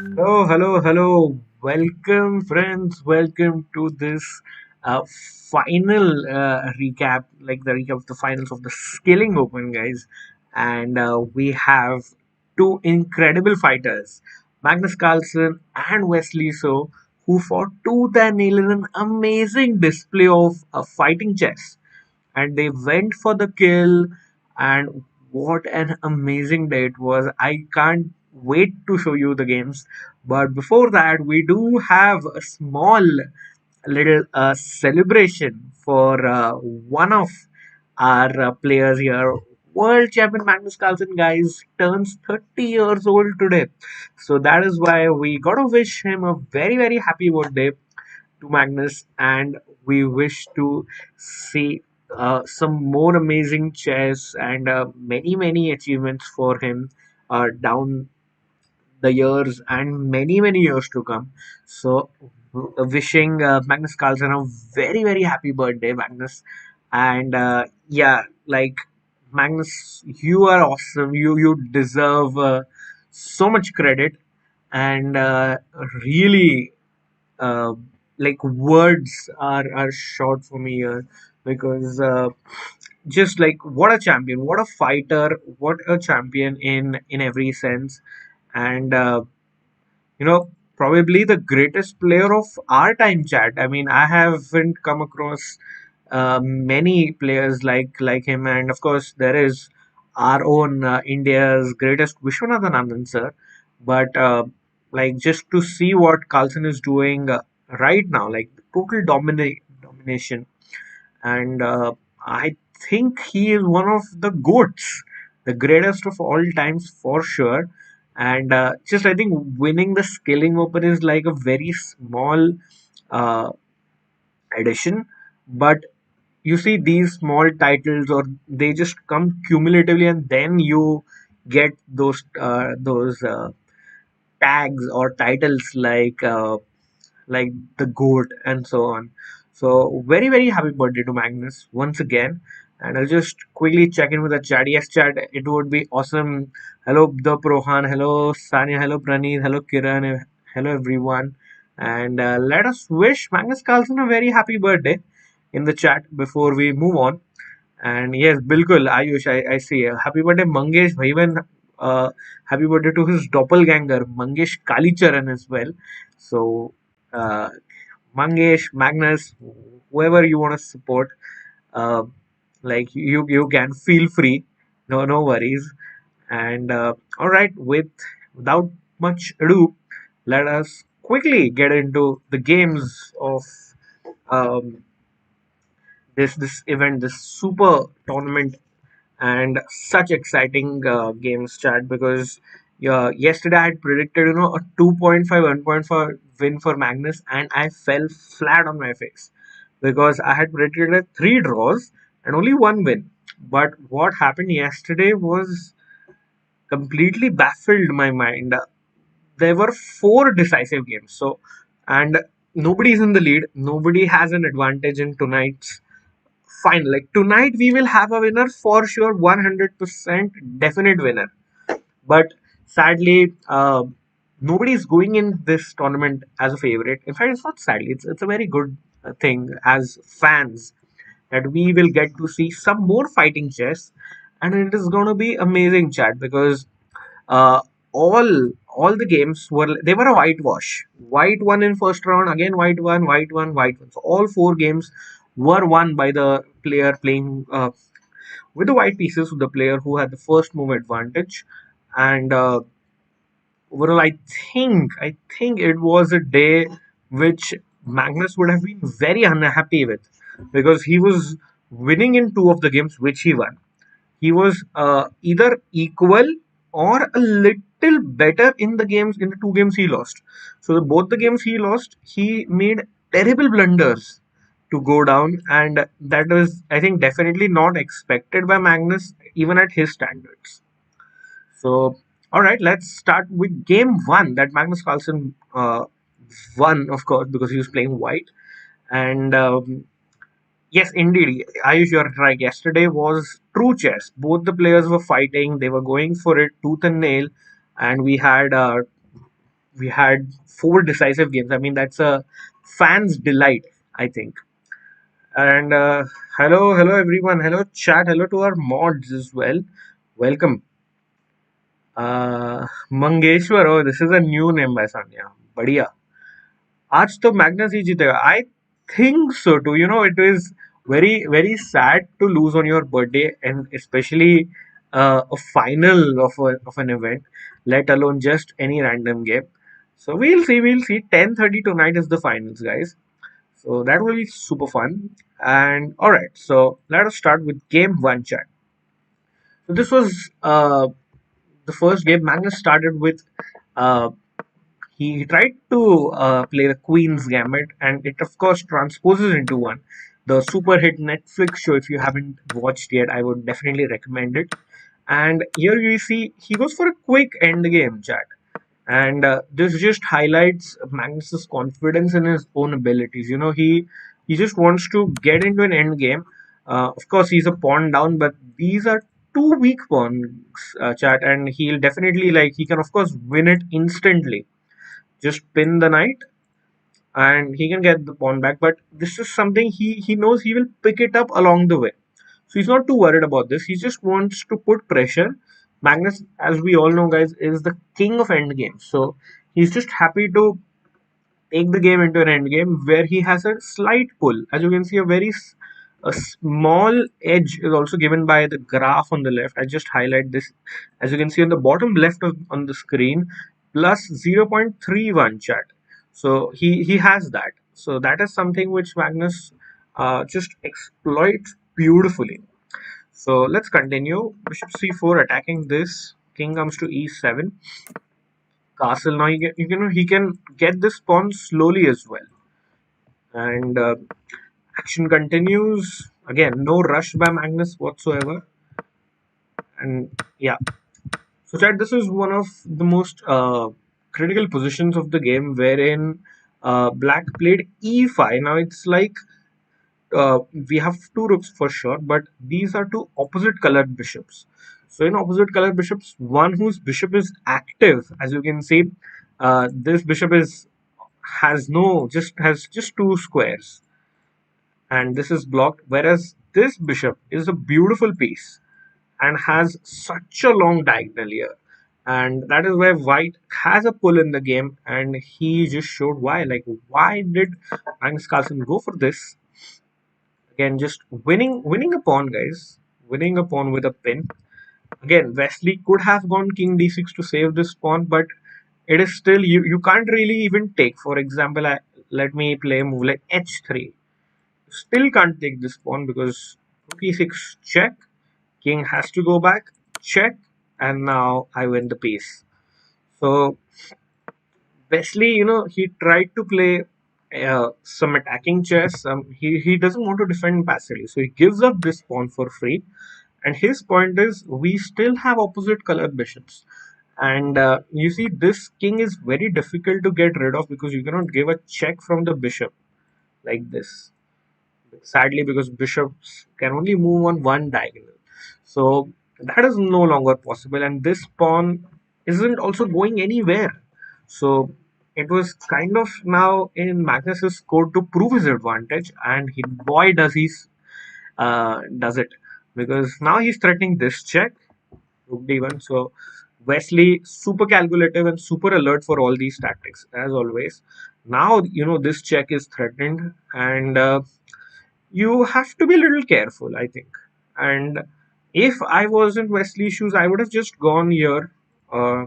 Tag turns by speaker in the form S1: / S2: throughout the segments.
S1: Hello, hello, hello. Welcome, friends. Welcome to this uh, final recap, like the recap of the finals of the Scaling Open, guys. And we have two incredible fighters, Magnus Carlsen and Wesley So, who fought tooth and nail in an amazing display of fighting chess, and they went for the kill. And what an amazing day it was. I can't wait to show you the games, but before that we do have a small little celebration for one of our players here. World champion Magnus Carlsen, guys, turns 30 years old today, so that is why we gotta wish him a very very happy birthday to Magnus, and we wish to see some more amazing chess and many achievements for him down the years and many years to come. So, wishing Magnus Carlsen a very happy birthday, Magnus. And yeah, like Magnus, you are awesome. You deserve so much credit, and really uh, like words are short for me here, because just like what a champion, what a fighter, what a champion in every sense. And probably the greatest player of our time, chat. I mean, I haven't come across many players like him. And of course there is our own India's greatest Vishwanathan Anand sir. But like, just to see what Carlsen is doing right now, like total domination. And I think he is one of the goats, the greatest of all times for sure. And just I think winning the Skilling Open is like a very small uh, addition, but you see these small titles, or they just come cumulatively, and then you get those tags or titles like the goat and so on. So very happy birthday to Magnus once again. And I'll just quickly check in with the chat. Yes, chat, it would be awesome. Hello the Prohan, hello Sanya, hello Praneeth, hello Kiran, hello everyone. And let us wish Magnus Carlsen a very happy birthday in the chat before we move on. And yes, Bilkul, Ayush, I see. Happy birthday, Mangesh Bhaivan. Happy birthday to his doppelganger, Mangesh Kalicharan, as well. So, uh, Mangesh, Magnus, whoever you want to support, uh, like you can feel free. No worries. And all right, without much ado, let us quickly get into the games of um, this event, this super tournament, and such exciting games, chat. Because yesterday I had predicted a 2.5 1.5 win for Magnus, and I fell flat on my face because I had predicted three draws and only one win. But what happened yesterday was completely baffled my mind. There were four decisive games, so, and nobody's in the lead, nobody has an advantage in tonight's final. Like tonight, we will have a winner for sure, 100% definite winner. But sadly, nobody is going in this tournament as a favorite. In fact, it's not sadly; it's a very good thing as fans, that we will get to see some more fighting chess, and it is going to be amazing, chat. Because uh, all the games were, they were a whitewash. White won in first round, again white won, white won, white won. So all four games were won by the player playing with the white pieces, the player who had the first move advantage. And overall, I think it was a day which Magnus would have been very unhappy with, because he was winning in two of the games which he won. He was either equal or a little better in the games, in the two games he lost. So both the games he lost, he made terrible blunders to go down, and that was, I think, definitely not expected by Magnus, even at his standards. So, all right, let's start with game one, that Magnus Carlsen won, of course, because he was playing white. And yes, indeed, Ayush, you're right. Yesterday was true chess. Both the players were fighting, they were going for it tooth and nail, and we had we had four decisive games. I mean, that's a fan's delight, I think. And hello everyone, hello chat, hello to our mods as well. Welcome. Mangeshwar, oh, this is a new name by Sanya. Badhiya. आज तो Magnus ही जीतेगा. I think so too. You know, it is very sad to lose on your birthday, and especially a final of an event, let alone just any random game. So we'll see. 10:30 tonight is the finals, guys. So that will be super fun. And all right, so let us start with game one, chat. So this was the first game. Magnus started with uh, he tried to play the Queen's Gambit, and it of course transposes into one. The super hit Netflix show. If you haven't watched yet, I would definitely recommend it. And here you see he goes for a quick end game, chat. And this just highlights Magnus's confidence in his own abilities. You know, he just wants to get into an end game. Of course, he's a pawn down, but these are two weak pawns, chat, and he'll definitely like he can of course win it instantly. Just pin the knight and he can get the pawn back. But this is something he knows he will pick it up along the way. So he's not too worried about this. He just wants to put pressure. Magnus, as we all know, guys, is the king of endgames. So he's just happy to take the game into an end game where he has a slight pull. As you can see, a small edge is also given by the graph on the left. I just highlight this. As you can see on the bottom left on the screen, plus 0.31, chat. So he has that. So that is something which Magnus just exploits beautifully. So let's continue. Bishop c4 attacking this. King comes to e7. Castle. Now he can get this pawn slowly as well. And action continues. Again, no rush by Magnus whatsoever. And yeah. So chat, this is one of the most critical positions of the game wherein black played e5. Now it's like we have two rooks for sure, but these are two opposite colored bishops. So in opposite colored bishops, one whose bishop is active, as you can see, this bishop is has just two squares, and this is blocked. Whereas this bishop is a beautiful piece and has such a long diagonal here. And that is where white has a pull in the game, and he just showed why. Like, why did Magnus Carlsen go for this? Again, just winning a pawn, guys. Winning a pawn with a pin. Again, Wesley could have gone king d6 to save this pawn, but it is still you can't really even take. For example, let me play a move like h3. Still can't take this pawn because rook e6 check. King has to go back, check, and now I win the piece. So Wesley, he tried to play some attacking chess. He doesn't want to defend passively, so he gives up this pawn for free. And his point is, we still have opposite color bishops. And you see, this king is very difficult to get rid of because you cannot give a check from the bishop like this. Sadly, because bishops can only move on one diagonal. So that is no longer possible. And this pawn isn't also going anywhere. So it was kind of now in Magnus's court to prove his advantage. And boy, does it. Because now he's threatening this check. Rook d1. So Wesley super calculative and super alert for all these tactics as always. Now this check is threatened, and you have to be a little careful, I think. And if I was in Wesley's shoes, I would have just gone here, uh,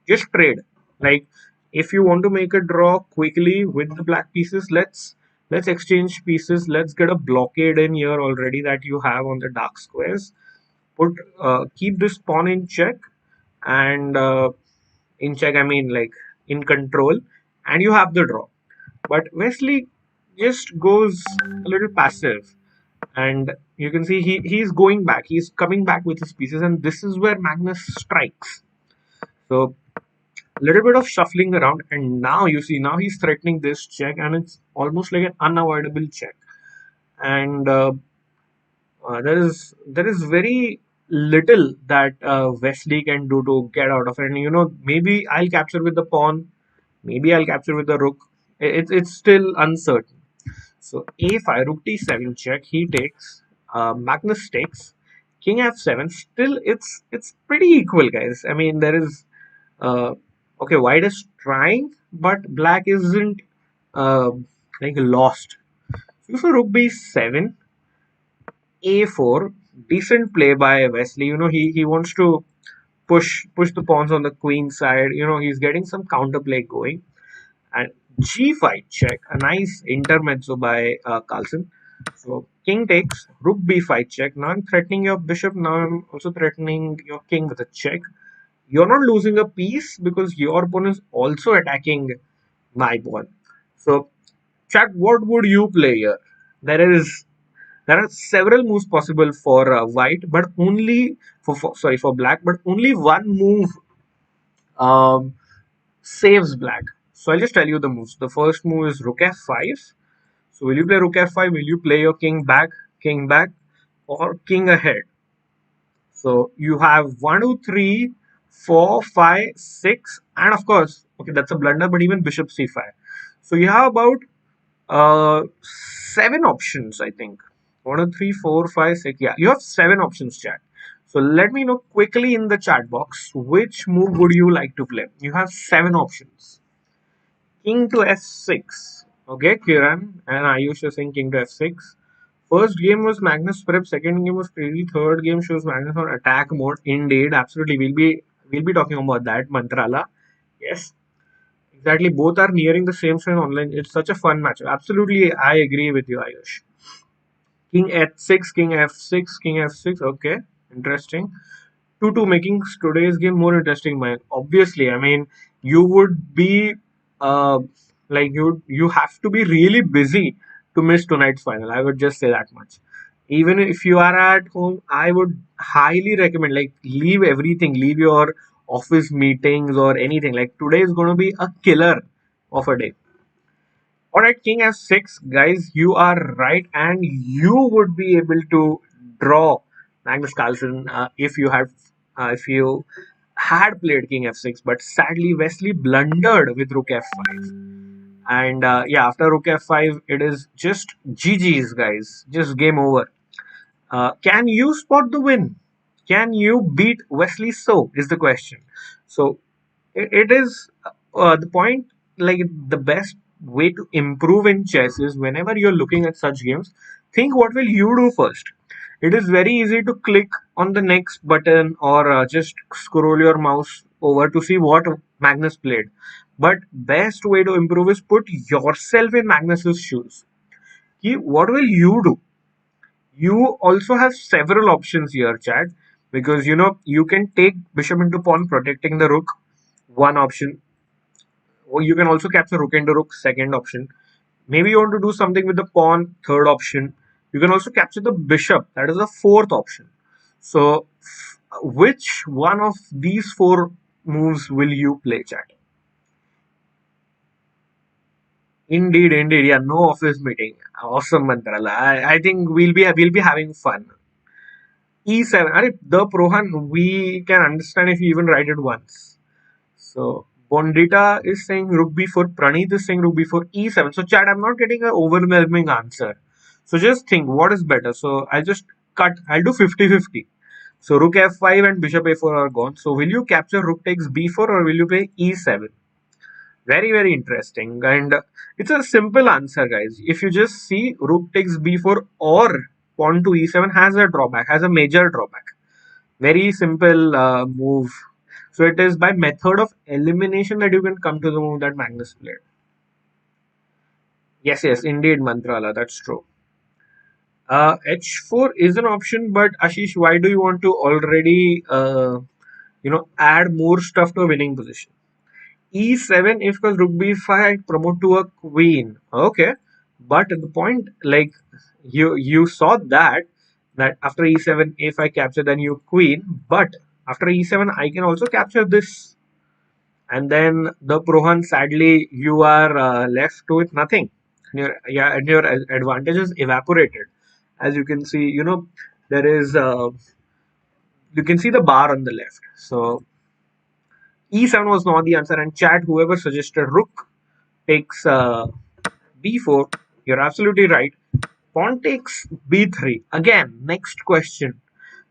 S1: just trade. Like, if you want to make a draw quickly with the black pieces, let's exchange pieces. Let's get a blockade in here already that you have on the dark squares. Keep this pawn in check, and in check I mean like in control, and you have the draw. But Wesley just goes a little passive, and you can see he's going back, he's coming back with his pieces, and this is where Magnus strikes. So a little bit of shuffling around, and now you see now he's threatening this check, and it's almost like an unavoidable check. And there is very little that Wesley can do to get out of it. And maybe I'll capture with the pawn, maybe I'll capture with the rook. It's still uncertain. So a5, rook d7 check. He takes. Magnus takes. King f7. Still, it's pretty equal, guys. I mean, there is okay. White is trying, but black isn't uh, like lost. So rook b7, a4. Decent play by Wesley. He wants to push the pawns on the queen side. He's getting some counterplay going. And g5 check, a nice intermezzo by Carlsen. So king takes, rook b5 check. Now I'm threatening your bishop. Now I'm also threatening your king with a check. You're not losing a piece because your opponent is also attacking my pawn. So, chat, what would you play here? There is there are several moves possible for white, but only for black, but only one move um, saves black. So I'll just tell you the moves. The first move is rook f5. So will you play rook f5? Will you play your king back, or king ahead? So you have 1, 2, 3, 4, 5, 6, and of course, okay, that's a blunder, but even bishop c5. So you have about uh, 7 options, I think. 1, 2, 3, 4, 5, 6. Yeah, you have 7 options, chat. So let me know quickly in the chat box which move would you like to play. You have 7 options. King to f6. Okay, Kiran and Ayush are saying king to f6. First game was Magnus prep. Second game was crazy. Third game shows Magnus on attack mode. Indeed, absolutely. We'll be talking about that. Mantrala. Yes, exactly. Both are nearing the same strength online. It's such a fun match. Absolutely, I agree with you, Ayush. King h6, king f6, king f6. Okay, interesting. 2-2, making today's game more interesting, man. Obviously, I mean, you would be uh like you have to be really busy to miss tonight's final. I would just say that much. Even if you are at home, I would highly recommend, like, leave everything, leave your office meetings or anything. Like, today is going to be a killer of a day. All right, king f6, guys, you are right, and you would be able to draw Magnus Carlsen if you had played king f6, but sadly Wesley blundered with rook f5, and yeah, after rook f5, it is just GG's, guys, just game over. Can you spot the win? Can you beat Wesley? So is the question. So it is the point, like, the best way to improve in chess is whenever you're looking at such games, think what will you do first. It is very easy to click on the next button or just scroll your mouse over to see what Magnus played, but best way to improve is put yourself in Magnus's shoes. What will you do? You also have several options here, Chad, because you can take bishop into pawn, protecting the rook. One option. Or you can also capture rook into rook, second option. Maybe you want to do something with the pawn, third option. You can also capture the bishop, that is the fourth option. So, which one of these four moves will you play, chat? Indeed, indeed, yeah, no office meeting. Awesome, Mantrala. I think we'll be having fun. E7. The Prohan, we can understand if you even write it once. So Bondita is saying rook b4. Praneeth is saying rook b4 e7. So chat, I'm not getting an overwhelming answer. So just think what is better. So I'll do 50-50. So rook f5 and bishop a4 are gone. So will you capture rook takes b4 or will you play e7? Very, very interesting. And it's a simple answer, guys. If you just see rook takes b4 or pawn to e7 has a drawback, has a major drawback. Very simple move. So it is by method of elimination that you can come to the move that Magnus played. Yes, yes, indeed, Mantrala, that's true. H4 is an option, but Ashish, why do you want to already, add more stuff to a winning position? E7, if because rook b5 promote to a queen. Okay, but the point, like, you saw that after e7, if I capture, then you queen, but after e7 I can also capture this, and then the Prohan, sadly you are left with nothing. And your advantage is evaporated. As you can see, there is You can see the bar on the left. So e7 was not the answer, and chat, whoever suggested rook takes b4, you're absolutely right. Pawn takes b3. Again, next question.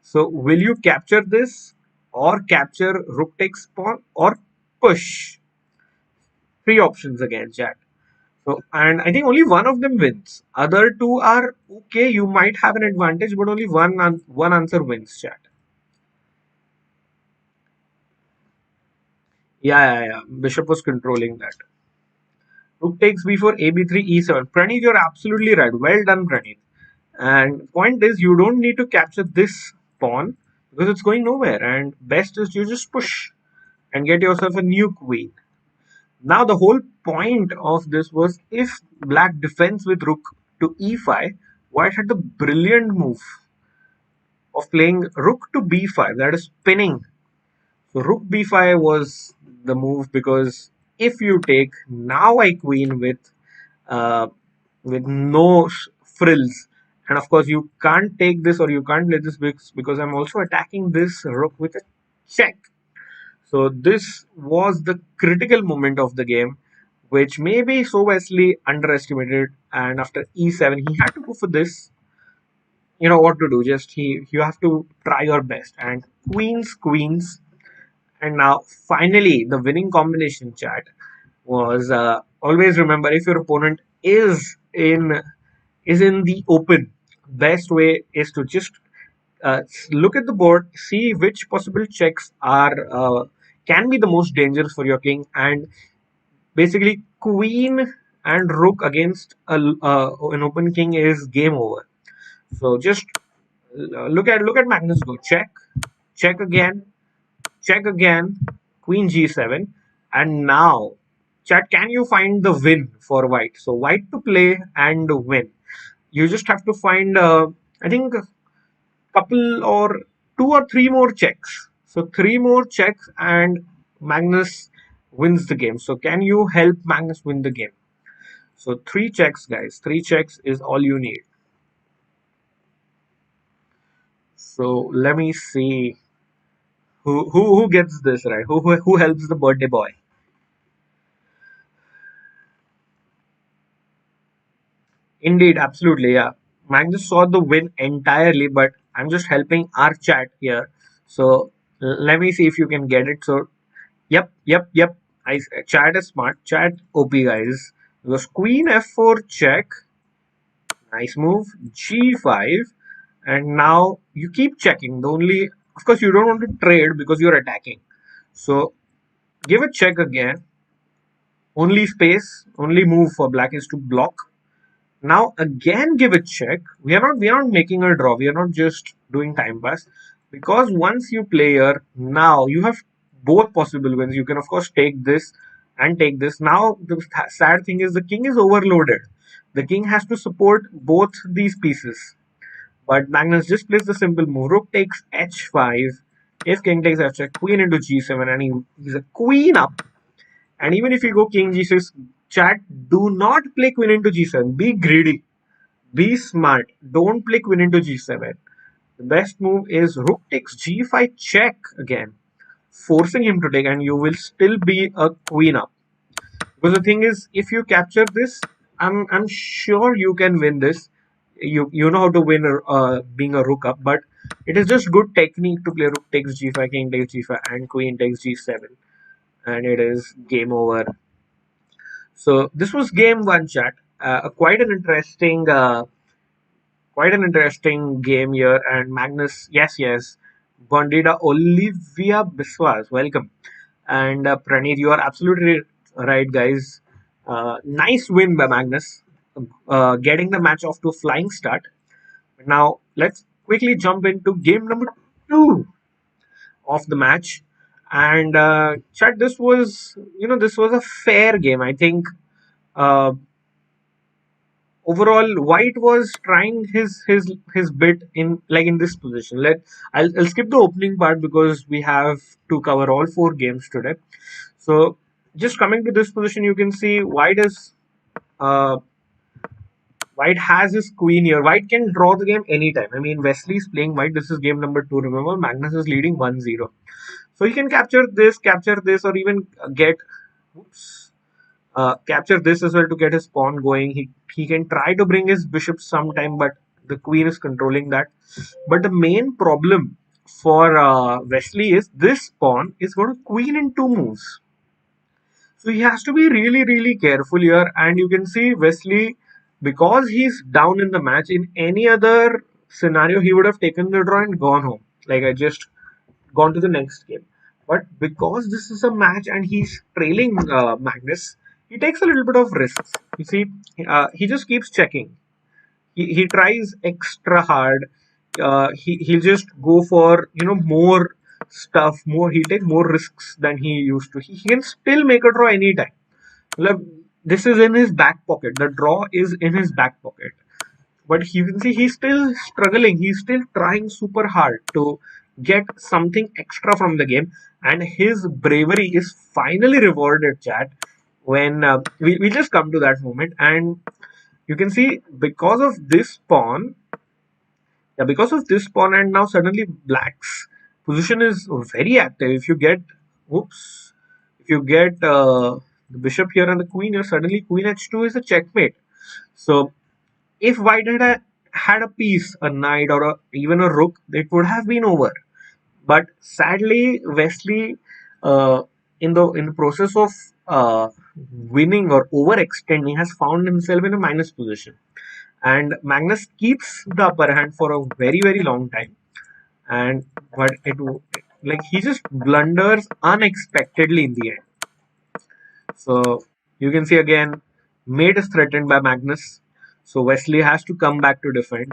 S1: So will you capture this or capture rook takes pawn or push? Three options again, chat. So, and I think only one of them wins. Other two are okay. You might have an advantage, but only one answer wins, chat. Yeah. Bishop was controlling that. Rook takes b4, a b3, e7. Pranit, you're absolutely right. Well done, Pranit. And point is, you don't need to capture this pawn because it's going nowhere. And best is you just push and get yourself a new queen. Now the whole point of this was if black defends with rook to e5, white had the brilliant move of playing rook to b5, that is pinning. So rook b5 was the move because if you take now I queen uh, with no frills, and of course you can't take this or you can't play this because I'm also attacking this rook with a check. So this was the critical moment of the game, which may be so vastly underestimated. And after e7, he had to go for this. You know what to do. Just you have to try your best. And queens, and now finally the winning combination, chat, was always remember if your opponent is in the open. Best way is to just look at the board, see which possible checks are can be the most dangerous for your king, and basically queen and rook against an open king is game over. So just look at Magnus go check again, queen g7, and now chat. Can you find the win for white? So white to play and win. You just have to find I think couple or two or three more checks. So three more checks and Magnus wins the game. So can you help Magnus win the game? So three checks, guys. Three checks is all you need. So let me see who gets this right. Who helps the birthday boy? Indeed, absolutely, yeah. Magnus saw the win entirely, but I'm just helping our chat here. So let me see if you can get it. So yep. Chat is smart. Chat OP, guys. Because queen f4 check, nice move. G5, and now you keep checking. The only, of course, you don't want to trade because you're attacking. So give a check again. Only space, only move for black is to block. Now again give a check. We are not making a draw. We are not just doing time pass. Because once you play here, now you have both possible wins. You can of course take this and take this. Now the sad thing is the king is overloaded. The king has to support both these pieces. But Magnus just plays the simple move. Rook takes h5. If king takes f check, queen into g7, and he's a queen up. And even if you go king g6, chat, do not play queen into g7. Be greedy. Be smart. Don't play queen into g7. The best move is rook takes g5 check again, forcing him to take, and you will still be a queen up. Because the thing is, if you capture this, I'm sure you can win this. You know how to win being a rook up, but it is just good technique to play rook takes g5, king takes g5, and queen takes g7, and it is game over. So this was game one, chat. Quite an interesting game here. And Magnus, yes, Bandita Olivia Biswas, welcome. And Praneeth, you are absolutely right, guys. Nice win by Magnus, getting the match off to a flying start. Now let's quickly jump into game number two of the match. And chat, this was a fair game. I think uh, overall white was trying his bit in this position. I'll skip the opening part because we have to cover all four games today. So just coming to this position, you can see uh, White has his queen here. White can draw the game anytime. I mean, Wesley's playing white. This is game number 2. Remember, Magnus is leading 1-0. So he can capture this, or even get, oops, capture this as well to get his pawn going. He can try to bring his bishop sometime, but the queen is controlling that. But the main problem for Wesley is this pawn is going to queen in 2 moves. So he has to be really, really careful here. And you can see Wesley, because he's down in the match, in any other scenario, he would have taken the draw and gone home. Like I just gone to the next game. But because this is a match and he's trailing Magnus, he takes a little bit of risks. You see, he just keeps checking. He tries extra hard. He'll just go for more stuff. He'll take more risks than he used to. He can still make a draw anytime. Look, this is in his back pocket. The draw is in his back pocket. But you can see he's still struggling. He's still trying super hard to get something extra from the game. And his bravery is finally rewarded, chat, when we just come to that moment. And you can see because of this pawn, and now suddenly black's position is very active. If you get the bishop here and the queen here, suddenly queen h2 is a checkmate. So if white had a piece, a knight, or even a rook, it would have been over. But sadly, Wesley, uh, in the process of winning or overextending, has found himself in a minus position, and Magnus keeps the upper hand for a very, very long time. And but like he just blunders unexpectedly in the end. So you can see again, mate is threatened by Magnus. So Wesley has to come back to defend.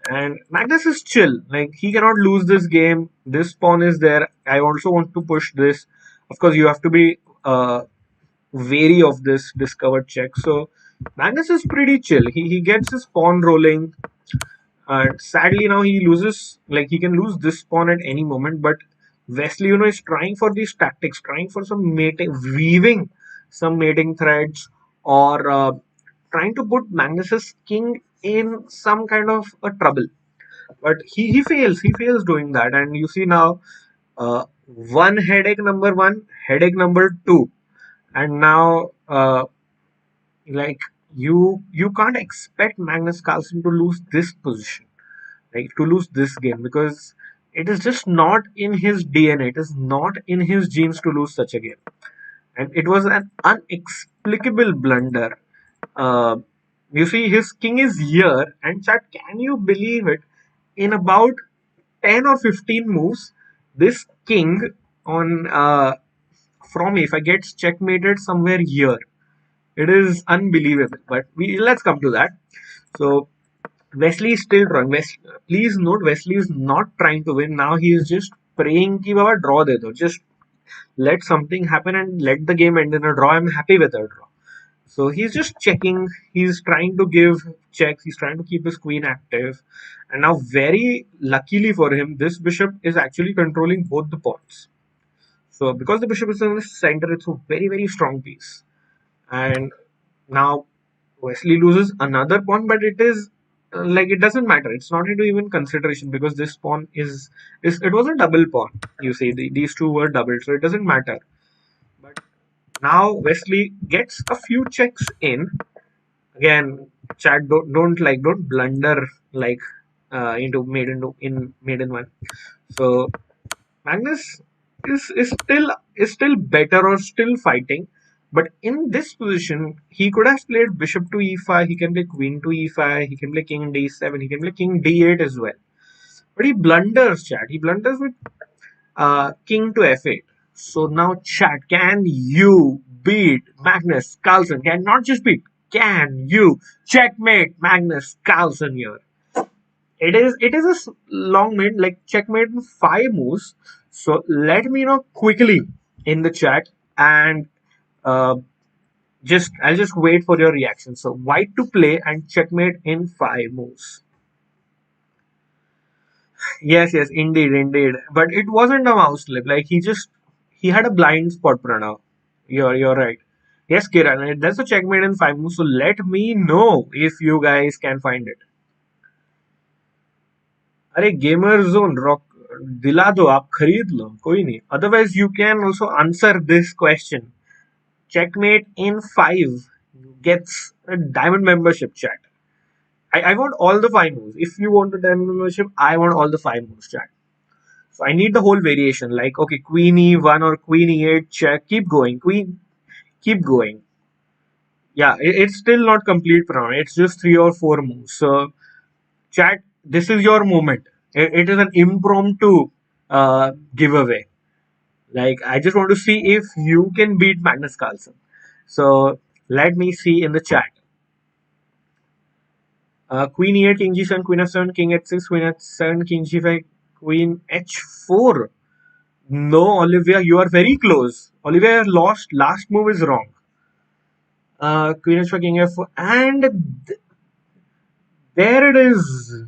S1: And Magnus is chill. Like he cannot lose this game. This pawn is there. I also want to push this. Of course, you have to be wary of this discovered check. So Magnus is pretty chill. He gets his pawn rolling. Sadly, now he loses. Like he can lose this pawn at any moment. But Wesley, is trying for these tactics, trying for some mating, weaving some mating threads, or trying to put Magnus's king in some kind of a trouble. But he fails. He fails doing that. And you see now, one headache number one, headache number two, and now like you can't expect Magnus Carlsen to lose this position, like to lose this game, because it is just not in his DNA. It is not in his genes to lose such a game, and it was an inexplicable blunder. Uh, you see, his king is here, and chat, can you believe it? In about 10 or 15 moves, this king on from if I gets checkmated somewhere here. It is unbelievable. But let's come to that. So Wesley is still drawing. Please note, Wesley is not trying to win. Now he is just praying कि बाबा draw दे दो. Just let something happen and let the game end in a draw. I'm happy with a draw. So he's just checking. He's trying to give checks. He's trying to keep his queen active. And now, very luckily for him, this bishop is actually controlling both the pawns. So because the bishop is in the center, it's a very, very strong piece. And now Wesley loses another pawn, but it is like it doesn't matter. It's not into even consideration because this pawn is it was a double pawn. You see, these two were doubled, so it doesn't matter. But now Wesley gets a few checks in. Again, chat, don't blunder like into made in one. So Magnus is still better or still fighting, but in this position he could have played bishop to e5. He can play queen to e5. He can play king d7. He can play king d8 as well. But he blunders, chat. He blunders with king to f8. So now, chat, can you beat Magnus Carlsen? Can not just beat. Can you checkmate Magnus Carlsen here? It is a long mid, like checkmate in 5 moves. So let me know quickly in the chat, and uh, I'll just wait for your reaction. So white to play and checkmate in 5 moves. Yes, yes, indeed, indeed. But it wasn't a mouse slip. Like he had a blind spot, Pranav. You're right. Yes, Kiran, there's a checkmate in 5 moves, so let me know if you guys can find it. अरे gamer zone rock दिला दो आप खरीद लो कोई नहीं otherwise you can also answer this question. Checkmate in 5 gets a diamond membership chat. I want all the 5 moves. If you want a diamond membership, I want all the 5 moves chat. So I need the whole variation. Like, okay, Queen E1 or Queen E8 check. Keep going. Queen, keep going. Yeah, it's still not complete round. It's just 3 or 4 moves. So, chat, this is your moment. It is an impromptu giveaway. Like, I just want to see if you can beat Magnus Carlsen. So, let me see in the chat. Queen E8, King G7, Queen F7, King H6, Queen H7, King G5, Queen H4. No, Olivia, you are very close. Olivia lost. Last move is wrong. Queen H4, King F4, and there it is.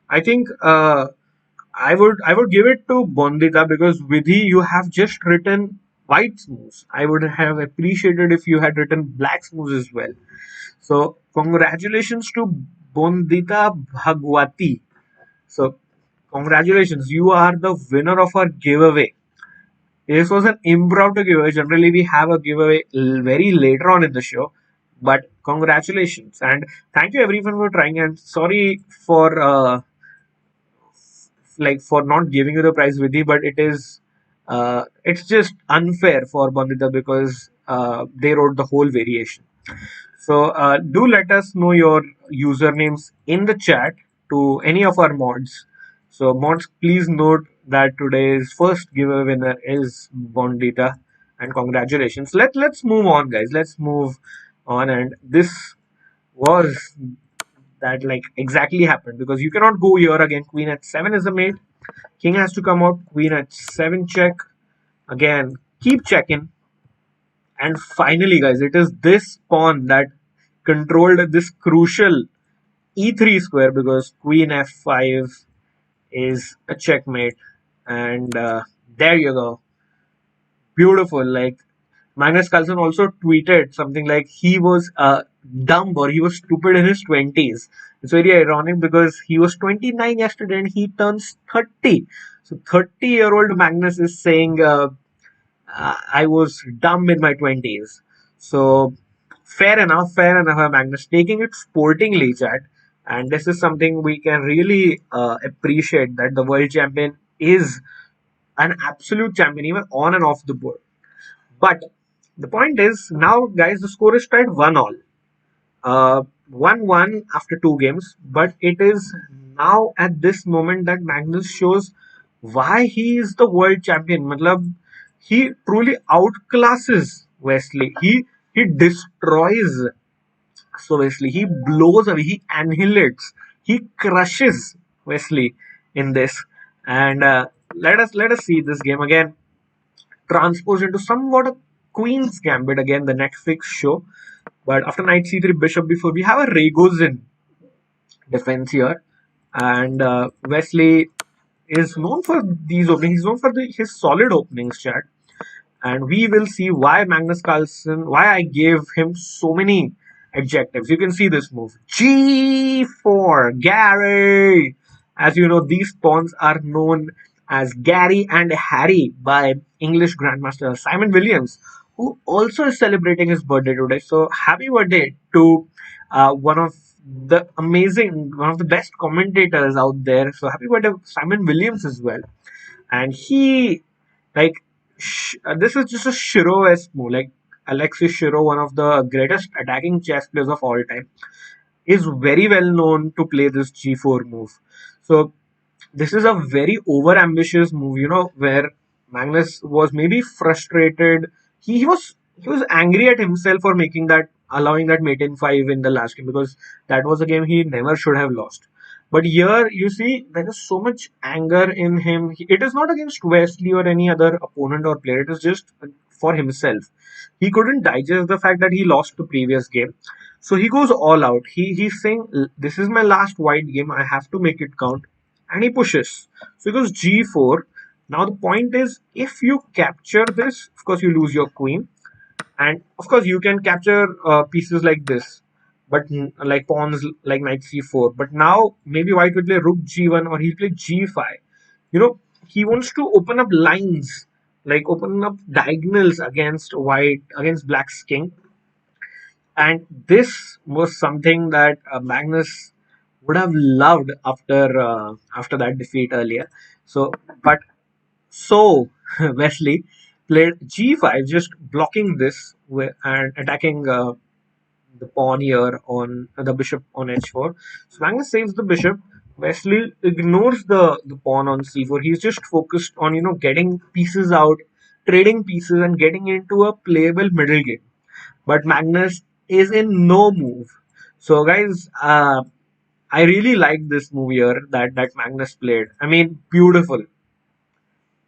S1: I think I would give it to Bondita because Vidhi, you have just written white moves. I would have appreciated if you had written black moves as well. So congratulations to Bondita Bhagwati. So congratulations, you are the winner of our giveaway. This was an impromptu giveaway. Generally, we have a giveaway very later on in the show. But congratulations and thank you everyone for trying. And sorry for for not giving you the prize with you, but it's just unfair for Bandita because they wrote the whole variation. So do let us know your usernames in the chat to any of our mods. So mods, please note that today's first giveaway winner is Bondita, and congratulations. Let's move on, guys. Let's move on, and this was that like exactly happened because you cannot go here again. Queen at 7 is the mate. King has to come out. Queen at 7 check again. Keep checking. And finally, guys, it is this pawn that controlled this crucial e3 square because queen f5 is a checkmate. And there you go. Beautiful. Like Magnus Carlsen also tweeted something like he was dumb or he was stupid in his 20s. It's very ironic because he was 29 yesterday and he turns 30. So 30-year-old Magnus is saying I was dumb in my 20s. So fair enough, Magnus. Taking it sportingly, chat. And this is something we can really appreciate that the world champion is an absolute champion, even on and off the board. But the point is, now, guys, the score is tied 1-all. 1-1 after 2 games. But it is now at this moment that Magnus shows why he is the world champion. Matlab, he truly outclasses Wesley. He destroys Wesley. He blows away. He annihilates. He crushes Wesley in this. And let us see this game again transposed into somewhat a Queen's Gambit again, the Netflix show. But after knight c3, bishop b4, we have a Ragozin defense here. And Wesley is known for these openings. He's known for his solid openings, chat. And we will see why Magnus Carlsen, why I gave him so many adjectives. You can see this move. G4, Gary. As you know, these pawns are known as Gary and Harry by English Grandmaster Simon Williams, who also is celebrating his birthday today. So happy birthday to one of one of the best commentators out there. So happy birthday Simon Williams as well. And he, like, this is just a Shiro-esque move. Like Alexis Shiro, one of the greatest attacking chess players of all time, is very well known to play this G4 move. So this is a very over-ambitious move, where Magnus was maybe frustrated. He was angry at himself for allowing that mate in 5 in the last game because that was a game he never should have lost. But here you see there is so much anger in him. It is not against Wesley or any other opponent or player. It is just for himself. He couldn't digest the fact that he lost the previous game. So he goes all out. He's saying, this is my last white game. I have to make it count. And he pushes. So he goes G4. Now the point is, if you capture this, of course you lose your queen. And of course, you can capture pieces like this, but like pawns like knight c4. But now maybe white will play rook g1 or he'll play g5. You know, he wants to open up lines, like open up diagonals against white, against black's king. And this was something that Magnus would have loved after that defeat earlier. So, but so Wesley played g5, just blocking this and attacking the pawn here on the bishop on h4. So Magnus saves the bishop. Wesley ignores the pawn on c4. He's just focused on getting pieces out, trading pieces, and getting into a playable middle game. But Magnus is in no move. So guys, I really like this move here that Magnus played. I mean, beautiful.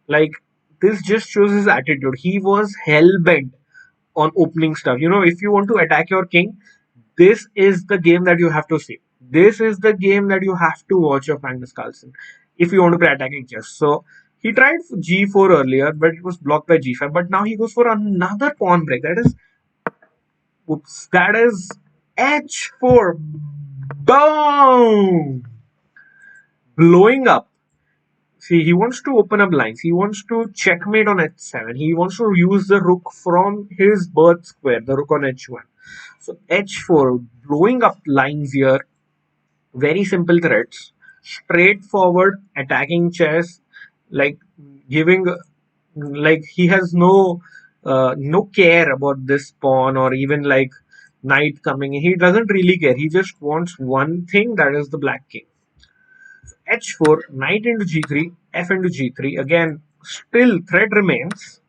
S1: Like, this just shows his attitude. He was hell bent on opening stuff. If you want to attack your king, this is the game that you have to see. This is the game that you have to watch of Magnus Carlsen if you want to play attacking chess. So he tried g4 earlier, but it was blocked by g5. But now he goes for another pawn break. That is h4. Boom! Blowing up. See, he wants to open up lines. He wants to checkmate on h7. He wants to use the rook from his birth square, the rook on h1. So h4, blowing up lines here. Very simple threats. Straightforward attacking chess, like giving, like he has no care about this pawn or even like knight coming in. He doesn't really care. He just wants one thing, that is the black king. h4, knight into g3, f into g3. Again, still threat remains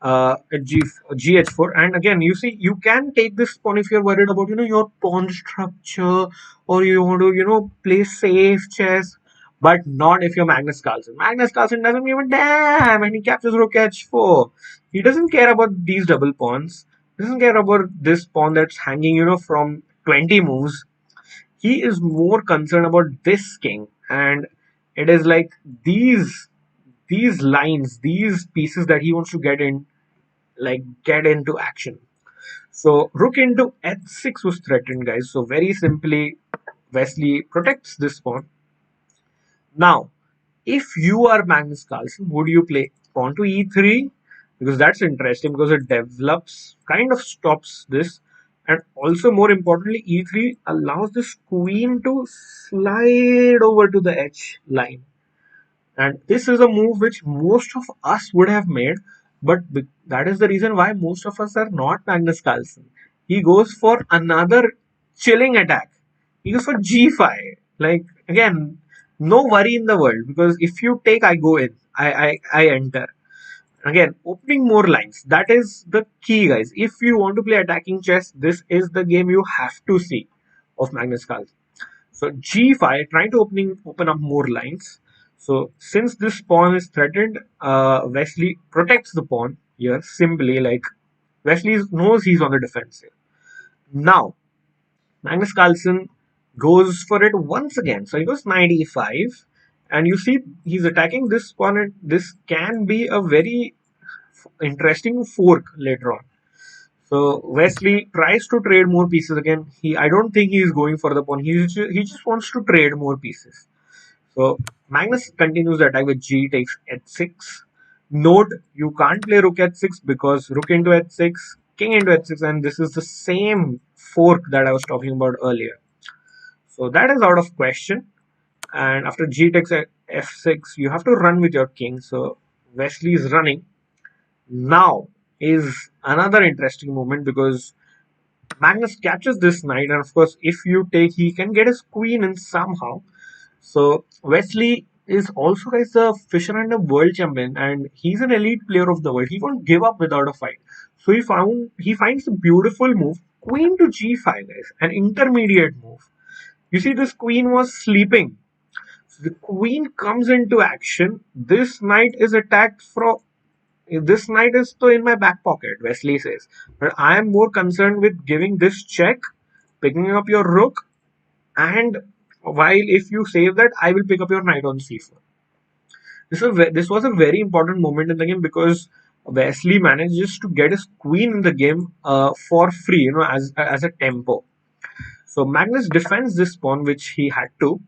S1: at gh4. And again, you see, you can take this pawn if you're worried about your pawn structure, or you want to play safe chess. But not if you're Magnus Carlsen. Magnus Carlsen doesn't give a damn, and he captures rook h4. He doesn't care about these double pawns. He doesn't care about this pawn that's hanging from 20 moves. He is more concerned about this king, and it is like these lines, these pieces that he wants to get into action. So rook into h6 was threatened, guys. So very simply, Wesley protects this pawn. Now, if you are Magnus Carlsen, would you play pawn to e3? Because that's interesting, because it develops, kind of stops this. And also, more importantly, e3 allows this queen to slide over to the h line. And this is a move which most of us would have made, but that is the reason why most of us are not Magnus Carlsen. He goes for another chilling attack. He goes for g5. Like, again, no worry in the world, because if you take, I go in. I enter. Again, opening more lines. That is the key, guys. If you want to play attacking chess, this is the game you have to see of Magnus Carlsen. So g5, trying to open up more lines. So since this pawn is threatened, Wesley protects the pawn here simply, like Wesley knows he's on the defensive. Now Magnus Carlsen goes for it once again. So he goes knight e5, and you see he's attacking this pawn, and this can be a very interesting fork later on. So Wesley tries to trade more pieces again. I don't think he is going for the pawn. He just wants to trade more pieces. So Magnus continues the attack with g takes h6. Note, you can't play rook h6 because rook into h6, king into h6, and this is the same fork that I was talking about earlier. So that is out of question. And after g takes f6, you have to run with your king. So Wesley is running. Now is another interesting moment, because Magnus captures this knight, and of course, if you take, he can get his queen in somehow. So Wesley is also, guys, a Fisher and a world champion, and he's an elite player of the world. He won't give up without a fight. So he finds a beautiful move, queen to g5, guys, an intermediate move. You see, this queen was sleeping. So the queen comes into action. This knight is attacked from. This knight is still in my back pocket, Wesley says. But I am more concerned with giving this check, picking up your rook, and while if you save that, I will pick up your knight on c4. This was a very important moment in the game, because Wesley manages to get his queen in the game for free, as a tempo. So Magnus defends this pawn, which he had to,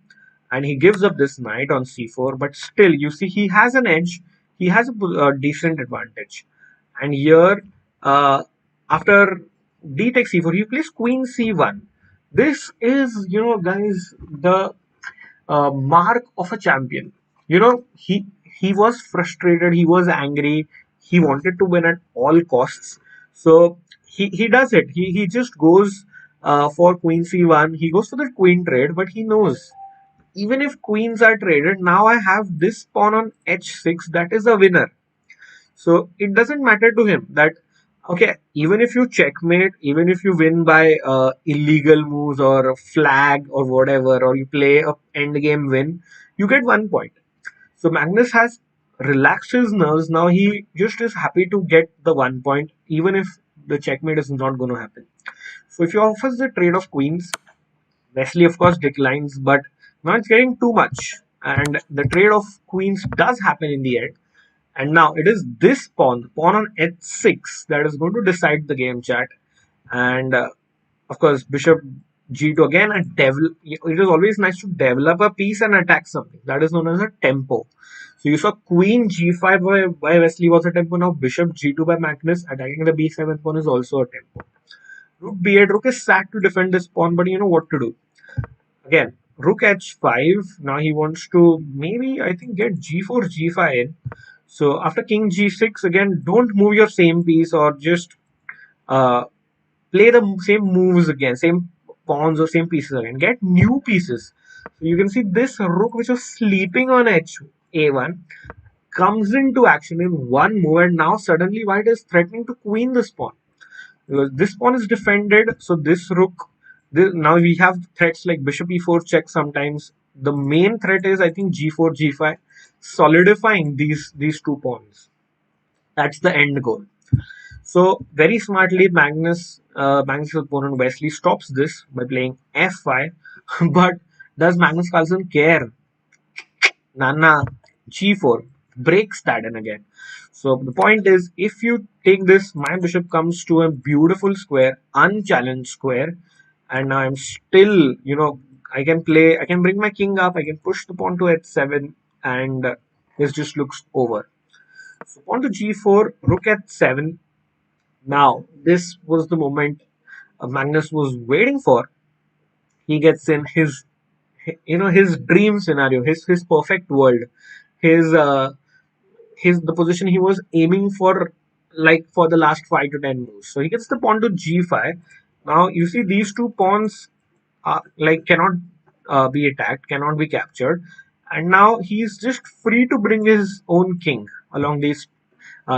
S1: and he gives up this knight on c4. But still, you see, he has an edge. He has a decent advantage. And here, uh, after d takes c4, he plays queen c1. This is, guys, the mark of a champion. He was frustrated. He was angry. He wanted to win at all costs. So he does it. He just goes for queen c1. He goes for the queen trade, but he knows even if queens are traded, now I have this pawn on h6. That is a winner. So it doesn't matter to him that, okay, even if you checkmate, even if you win by illegal moves or a flag or whatever, or you play a end game win, you get 1 point. So Magnus has relaxed his nerves. Now he just is happy to get the 1 point, even if the checkmate is not going to happen. So if he offers the trade of queens, Wesley of course declines, but now it's getting too much. And the trade of queens does happen in the end. And now it is this pawn on h6, that is going to decide the game, chat. And of course, bishop g2 again. And it is always nice to develop a piece and attack something. That is known as a tempo. So you saw queen g5 by Wesley was a tempo. Now bishop g2 by Magnus attacking the b7 pawn is also a tempo. Rook b8. Rook is sad to defend this pawn, but you know what to do. Again, rook h5. Now he wants to maybe, I think, get g4, g5 in. So after king g6, again, don't move your same piece or just uh, play the same moves again, same pawns or same pieces again. Get new pieces. So you can see this rook, which was sleeping on a1, comes into action in one move, and now suddenly white is threatening to queen this pawn. Because this pawn is defended, so this rook. Now we have threats like bishop e4 check sometimes. The main threat is, I think, g4, g5, solidifying these two pawns. That's the end goal. So very smartly, Magnus' opponent Wesley stops this by playing f5. But does Magnus Carlsen care? Nana g4 breaks that in again. So the point is, if you take this, my bishop comes to a beautiful square, unchallenged square, and now I'm still, I can bring my king up, I can push the pawn to h7, and this just looks over. So pawn to g4, rook h7. Now this was the moment Magnus was waiting for. He gets in his dream scenario, his perfect world, his the position he was aiming for, like for the last 5 to 10 moves. So he gets the pawn to g5. Now you see these two pawns cannot be attacked, cannot be captured, and now he's just free to bring his own king along these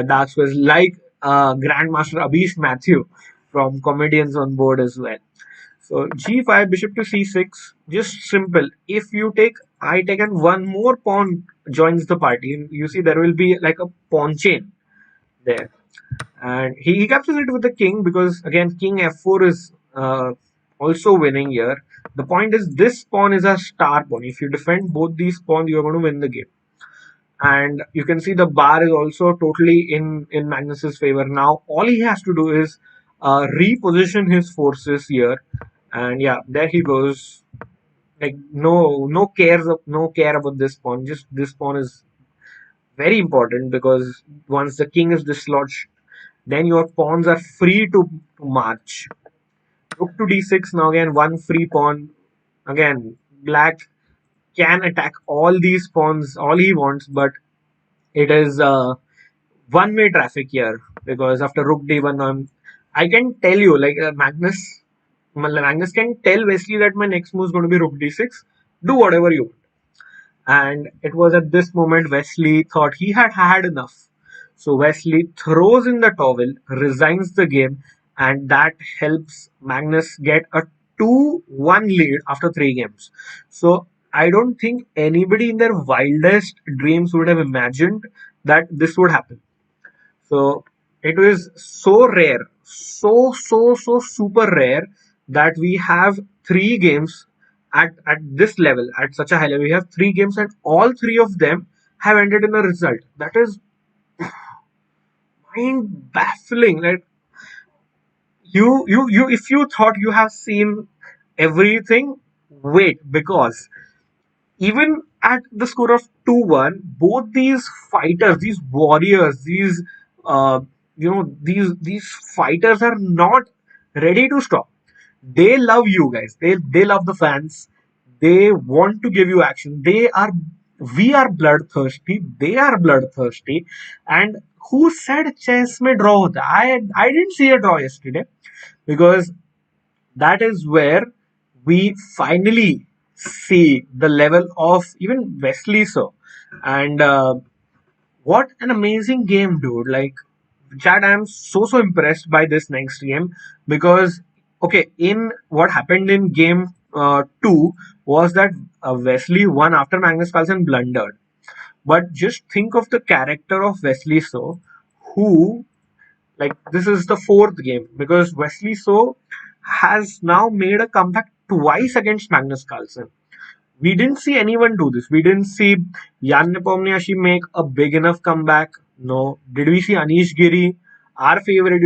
S1: dark squares, like Grandmaster Abish Matthew from Comedians on Board as well. So g5, bishop to c6, just simple. If you take, I take, and one more pawn joins the party, you see there will be like a pawn chain there. And he captures it with the king, because again king f4 is also winning here. The point is, this pawn is a star pawn. If you defend both these pawns, you're going to win the game. And you can see the bar is also totally in Magnus's favor. Now all he has to do is reposition his forces here, and yeah, there he goes. Like no care about this pawn. Just this pawn is very important, because once the king is dislodged, then your pawns are free to march. Rook to d6. Now again one free pawn. Again black can attack all these pawns all he wants, but it is one-way traffic here, because after rook d1, I can tell you, like Magnus can tell Wesley that my next move is going to be rook d6. Do whatever you want. And it was at this moment Wesley thought he had had enough. So Wesley throws in the towel, resigns the game, and that helps Magnus get a 2-1 lead after 3 games. So I don't think anybody in their wildest dreams would have imagined that this would happen. So it was so rare, so super rare, that we have 3 games at this level, at such a high level. We have 3 games, and all 3 of them have ended in a result. That is, mind baffling. Like if you thought you have seen everything, wait, because even at the score of 2-1, both these fighters, these warriors, these uh, these fighters are not ready to stop. They love you guys. They love the fans. They want to give you action. We are bloodthirsty. They are bloodthirsty. And who said chess may draw? I didn't see a draw yesterday, because that is where we finally see the level of even Wesley. So, and what an amazing game, dude! Like, Chad, I'm so impressed by this next game, because okay, in what happened in game two was that Wesley won after Magnus Carlsen blundered. But just think of the character of Wesley So, who, like, this is the fourth game, because Wesley So has now made a comeback twice against Magnus Carlsen. We didn't see anyone do this. We didn't see Jan Nepomniachtchi make a big enough comeback. No. Did we see Anish Giri, our favorite,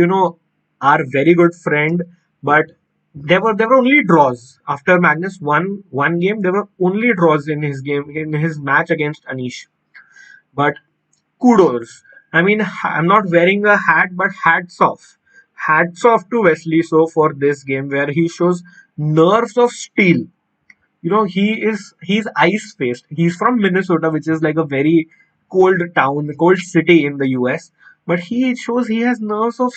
S1: our very good friend? But there were only draws after Magnus won one game. There were only draws in his match against Anish. But kudos. I mean, I'm not wearing a hat, but hats off. Hats off to Wesley So for this game, where he shows nerves of steel. He's ice faced. He's from Minnesota, which is like a very cold town, cold city in the US. But he shows he has nerves of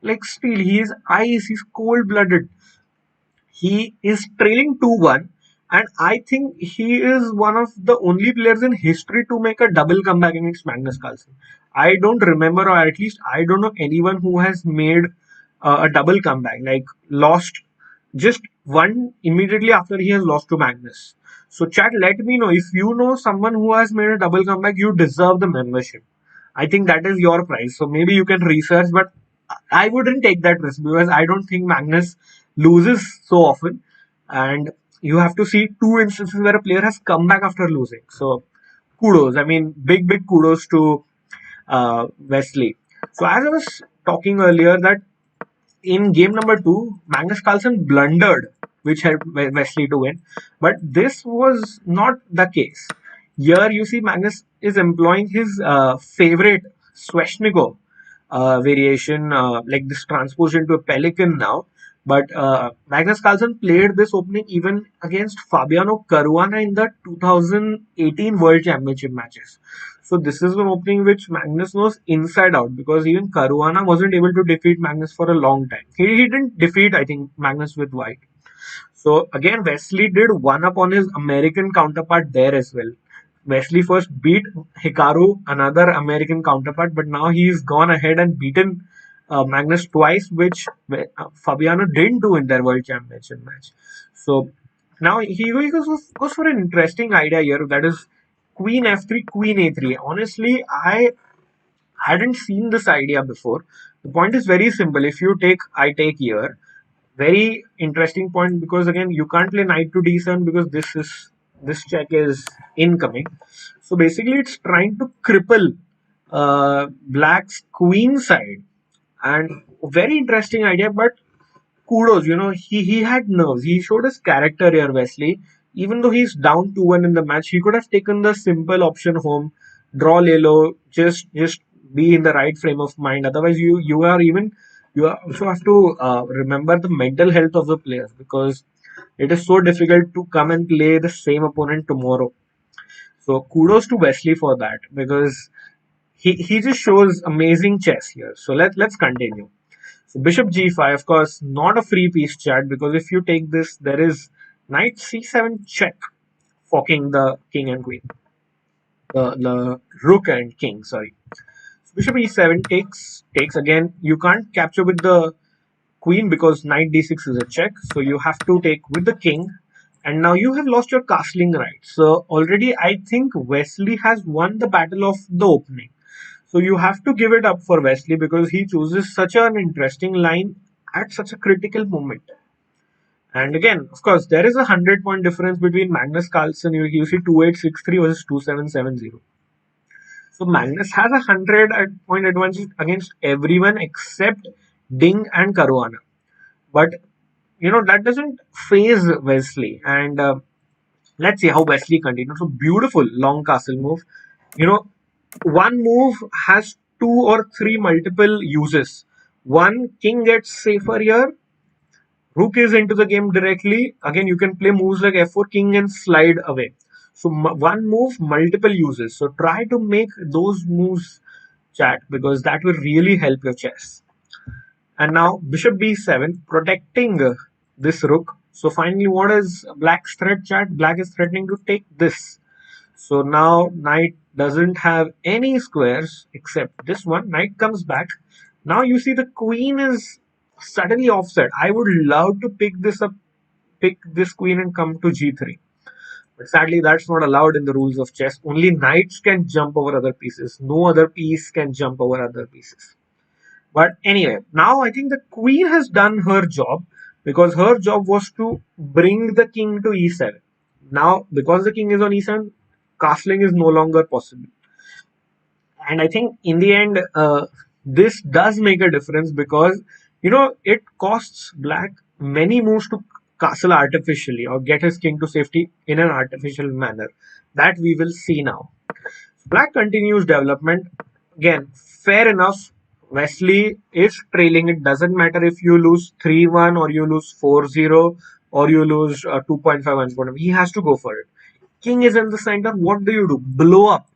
S1: like steel. He is ice. He's cold blooded. He is trailing 2-1, and I think he is one of the only players in history to make a double comeback against Magnus Carlsen. I don't remember, or at least I don't know anyone who has made a double comeback, like lost just one immediately after he has lost to Magnus. So, chat, let me know if you know someone who has made a double comeback. You deserve the membership. I think that is your prize. So maybe you can research, but I wouldn't take that risk, because I don't think Magnus loses so often. And you have to see two instances where a player has come back after losing. So kudos. I mean, big kudos to Wesley. So as I was talking earlier, that in game number two, Magnus Carlsen blundered, which helped Wesley to win. But this was not the case. Here you see Magnus is employing his favorite Sveshnikov variation, like this transposed into a pelican now. But Magnus Carlsen played this opening even against Fabiano Caruana in the 2018 World Championship matches. So this is an opening which Magnus knows inside out, because even Caruana wasn't able to defeat Magnus for a long time. He didn't defeat, I think, Magnus with white. So again, Wesley did one up on his American counterpart there as well. Wesley first beat Hikaru, another American counterpart, but now he's gone ahead and beaten Magnus twice, which Fabiano didn't do in their World Championship match. So now he goes for an interesting idea here, that is Queen F3, Queen A3. Honestly, I hadn't seen this idea before. The point is very simple. If you take I take here, very interesting point, because again you can't play knight to d7, because this check is incoming. So basically it's trying to cripple black's queen side, and very interesting idea. But kudos, he had nerves. He showed his character here, Wesley. Even though he's down 2-1 in the match, he could have taken the simple option home, draw Lelo, just be in the right frame of mind. Otherwise, you also have to remember the mental health of the players, because it is so difficult to come and play the same opponent tomorrow. So kudos to Wesley for that, because he just shows amazing chess here. So let's continue. So bishop g5, of course, not a free piece, chat, because if you take this, there is knight c7 check, forking the king and queen, the rook and king. Sorry, so bishop e7 takes again. You can't capture with the queen, because knight d6 is a check. So you have to take with the king, and now you have lost your castling right. So already I think Wesley has won the battle of the opening. So you have to give it up for Wesley, because he chooses such an interesting line at such a critical moment. And again, of course, there is a 100-point difference between Magnus Carlsen. You see 2863 versus 2770. So Magnus has 100 point advantage against everyone except Ding and Caruana. But that doesn't phase Wesley. And let's see how Wesley continues. So beautiful long castle move. You know, one move has two or three multiple uses. One, king gets safer here. Rook is into the game directly. Again, you can play moves like f4, king, and slide away. So one move, multiple uses. So try to make those moves, chat, because that will really help your chess. And now bishop b7, protecting this rook. So finally, what is black's threat, chat? Black is threatening to take this. So now knight doesn't have any squares except this one. Knight comes back. Now you see the queen is suddenly offset. I would love to pick this queen and come to g3. But sadly, that's not allowed in the rules of chess. Only knights can jump over other pieces. No other piece can jump over other pieces. But anyway, now I think the queen has done her job because her job was to bring the king to e7. Now, because the king is on e7, castling is no longer possible. And I think in the end, this does make a difference because it costs black many moves to castle artificially or get his king to safety in an artificial manner. That we will see now. Black continues development. Again, fair enough. Wesley is trailing. It doesn't matter if you lose 3-1 or you lose 4-0 or you lose 2.5 1. He has to go for it. King is in the center. What do? Blow up.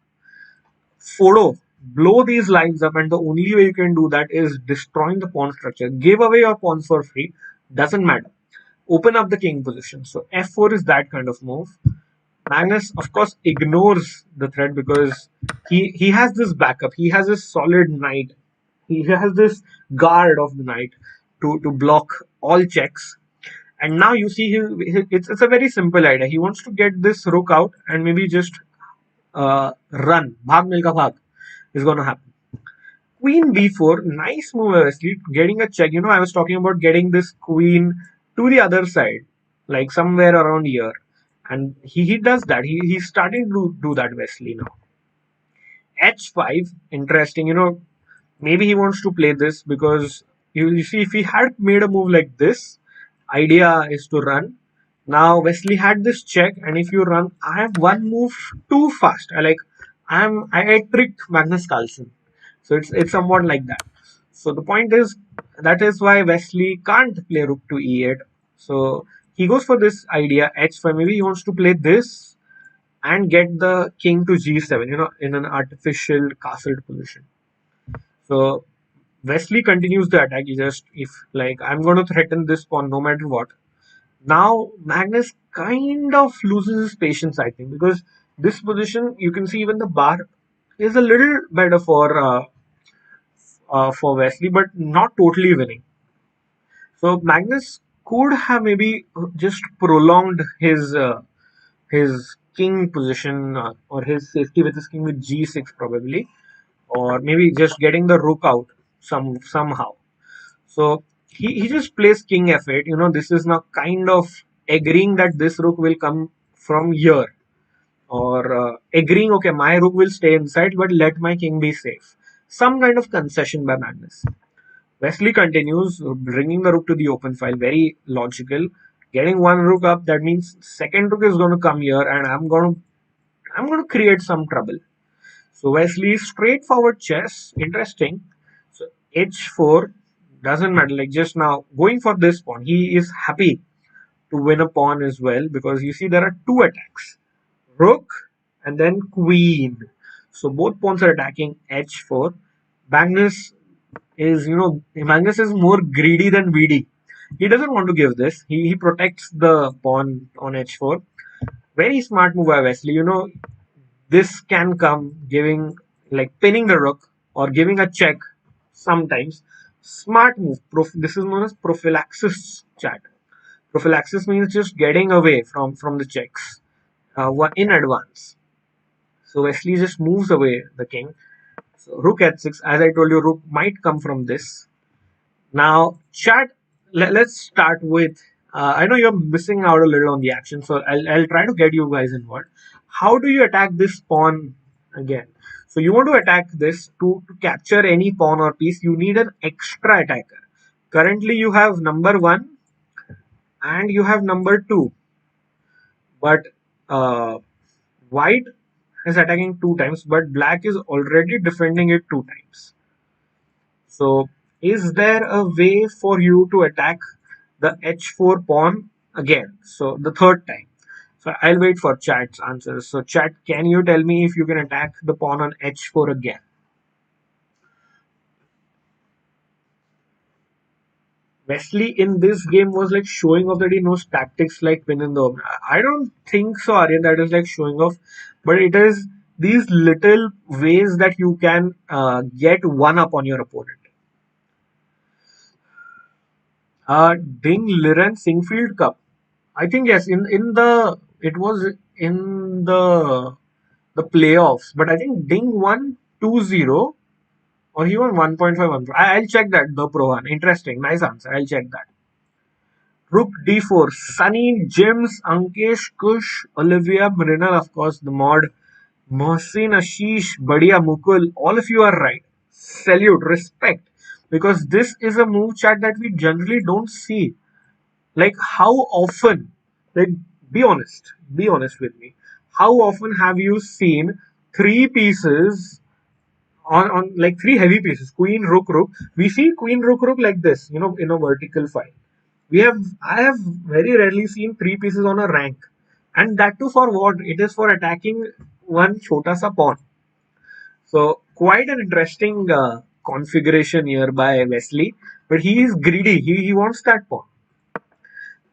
S1: Photo. Blow these lines up, and the only way you can do that is destroying the pawn structure. Give away your pawns for free. Doesn't matter. Open up the king position. So f4 is that kind of move. Magnus, of course, ignores the threat because he has this backup. He has a solid knight. He has this guard of the knight to block all checks. And now you see it's a very simple idea. He wants to get this rook out and maybe just run. Bhag milka bhag is going to happen. Queen b4, nice move, Wesley. Getting a check. I was talking about getting this queen to the other side, like somewhere around here. And he does that. He's starting to do that, Wesley, now. H5, interesting. Maybe he wants to play this because you see, if he had made a move like this, idea is to run. Now Wesley had this check, and if you run, I have one move too fast. I tricked Magnus Carlsen. So it's somewhat like that. So the point is that is why Wesley can't play rook to e8. So he goes for this idea h5. Maybe he wants to play this and get the king to g7. In an artificial castled position. So Wesley continues the attack. He just if like I'm going to threaten this pawn no matter what. Now Magnus kind of loses his patience, I think, because this position you can see even the bar is a little better for Wesley, but not totally winning. So Magnus could have maybe just prolonged his king position or his safety with his king with g6 probably, or maybe just getting the rook out somehow. So he just plays king f8. This is now kind of agreeing that this rook will come from here, or agreeing, okay, my rook will stay inside, but let my king be safe. Some kind of concession by Magnus. Wesley continues, bringing the rook to the open file. Very logical. Getting one rook up, that means second rook is going to come here, and I'm going to create some trouble. So Wesley's straightforward chess, interesting. So h4 doesn't matter. Like just now, going for this pawn, he is happy to win a pawn as well because you see there are two attacks, rook and then queen. So both pawns are attacking h4. Magnus Magnus is more greedy than VD. He doesn't want to give this. He protects the pawn on h4. Very smart move by Wesley. This can come giving like pinning the rook or giving a check sometimes. Smart move. This is known as prophylaxis, chat. Prophylaxis means just getting away from the checks in advance. So Wesley just moves away the king. So rook h6. As I told you, rook might come from this. Now, chat. Let's start with. I know you're missing out a little on the action, so I'll try to get you guys involved. How do you attack this pawn again. So you want to attack this to capture any pawn or piece. You need an extra attacker. Currently, you have number one and you have number two, but uh, white is attacking two times, but black is already defending it two times. So, is there a way for you to attack the h4 pawn again? So, the third time. So, I'll wait for chat's answers. So, chat, can you tell me if you can attack the pawn on h4 again? Wesley in this game was like showing off that he knows tactics like pin in the oven. I don't think so, Aryan, that is like showing off, but it is these little ways that you can get one up on your opponent. Ding Liren Singfield Cup. I think yes, in the it was in the playoffs, but I think Ding won 2-0 or he won 1.51. I'll check that. The Pro one. Interesting. Nice answer. I'll check that. Rook d4. Sunny, James, Ankesh, Kush, Olivia, Mrinal, of course, the mod. Mohsin, Ashish, Badia, Mukul. All of you are right. Salute, respect. Because this is a move chat that we generally don't see. Like, how often, like, be honest with me. How often have you seen three pieces on like three heavy pieces, queen, rook, rook? We see queen, rook, rook like this, in a vertical file. I have very rarely seen three pieces on a rank, and that too for what? It is for attacking one chota sa pawn. So quite an interesting configuration here by Wesley, but he is greedy. He wants that pawn.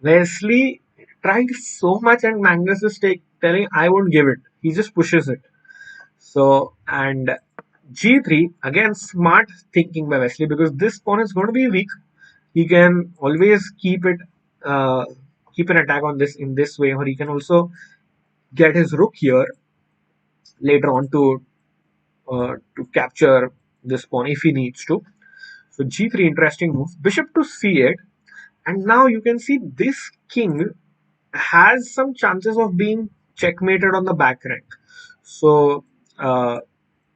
S1: Wesley tried so much, and Magnus is telling, "I won't give it." He just pushes it. So and G3 again, smart thinking by Wesley because this pawn is going to be weak. He can always uh, keep an attack on this in this way, or he can also get his rook here later on to capture this pawn if he needs to. So g3, interesting move. Bishop to c8, and now you can see this king has some chances of being checkmated on the back rank. So uh,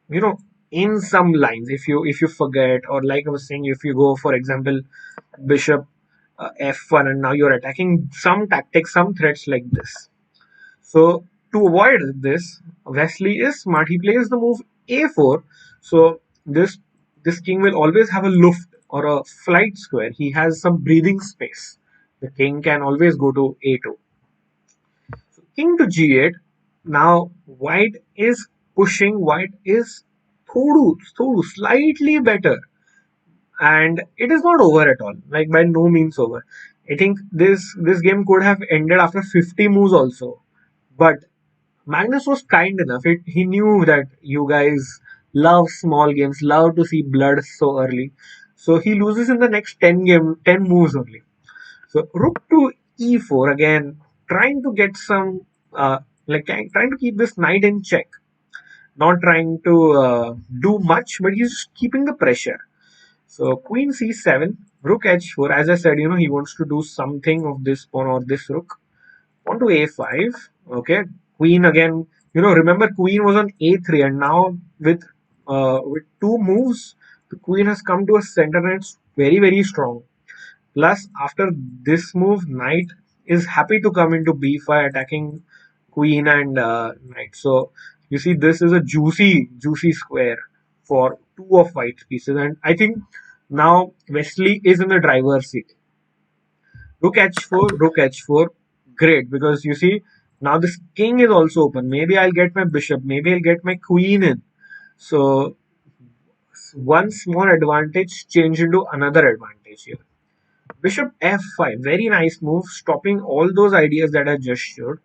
S1: you know in some lines, if you forget, or like I was saying, if you go for example bishop f1, and now you're attacking some tactics, some threats like this. So to avoid this, Wesley is smart. He plays the move a4. So this king will always have a luft or a flight square. He has some breathing space. The king can always go to a2. So king to g8. Now white is pushing. White is thodu slightly better, and it is not over at all, like by no means over. I think this game could have ended after 50 moves also, but Magnus was kind enough. He knew that you guys love small games, love to see blood so early, so he loses in the next 10 moves only. So rook to e4 again, trying to get some trying to keep this knight in check, not trying to do much, but he's just keeping the pressure. So queen c7, rook h4. As I said, he wants to do something of this pawn or this rook. Pawn to a5. Okay, queen again. Remember queen was on a3, and now with two moves, the queen has come to a center, and it's very very strong. Plus, after this move, knight is happy to come into b5, attacking queen and knight. So you see, this is a juicy square for two of white pieces, and I think now Wesley is in the driver's seat. Rook h4, rook h4, great, because you see now this king is also open. Maybe I'll get my bishop, maybe I'll get my queen in. So one small advantage changed into another advantage here. Bishop f5, very nice move, stopping all those ideas that I just showed.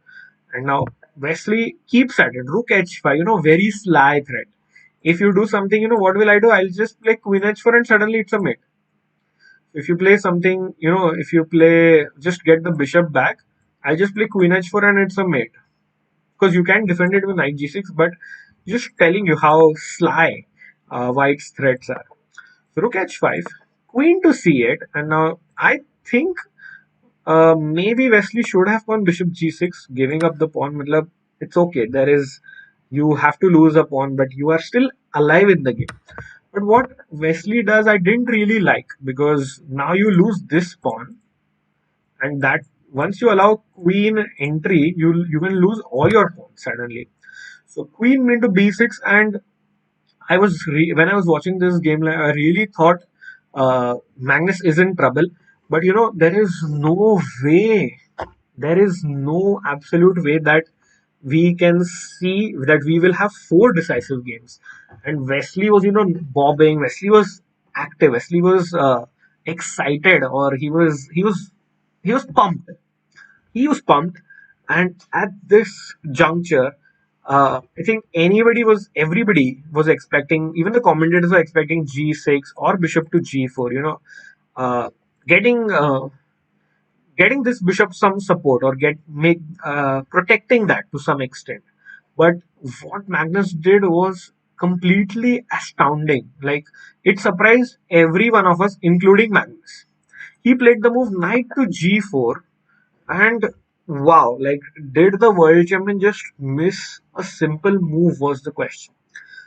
S1: And now Wesley keeps at it. Rook h5, very sly threat. If you do something, what will I do? I'll just play queen h4 and suddenly it's a mate. If you play something, if you play just get the bishop back, I'll just play queen h4 and it's a mate. Because you can defend it with knight g6, but just telling you how sly white's threats are. So rook h5, queen to c8, and now I think maybe Wesley should have gone bishop g6, giving up the pawn. Matlab, it's okay. There is You have to lose a pawn, but you are still alive in the game. But what Wesley does, I didn't really like, because now you lose this pawn, and that once you allow queen entry, you can lose all your pawns suddenly. So queen into b6, and when I was watching this game, like, I really thought Magnus is in trouble. But there is no way, there is no absolute way that we can see that we will have four decisive games. And Wesley was, bobbing. Wesley was active. Wesley was excited, or he was pumped. He was pumped, and at this juncture, I think everybody was expecting, even the commentators were expecting g6 or bishop to g4. Uh, getting getting this bishop some support, or get make protecting that to some extent. But what Magnus did was completely astounding. Like, it surprised every one of us, including Magnus. He played the move knight to g4, and wow, like, did the world champion just miss a simple move, was the question.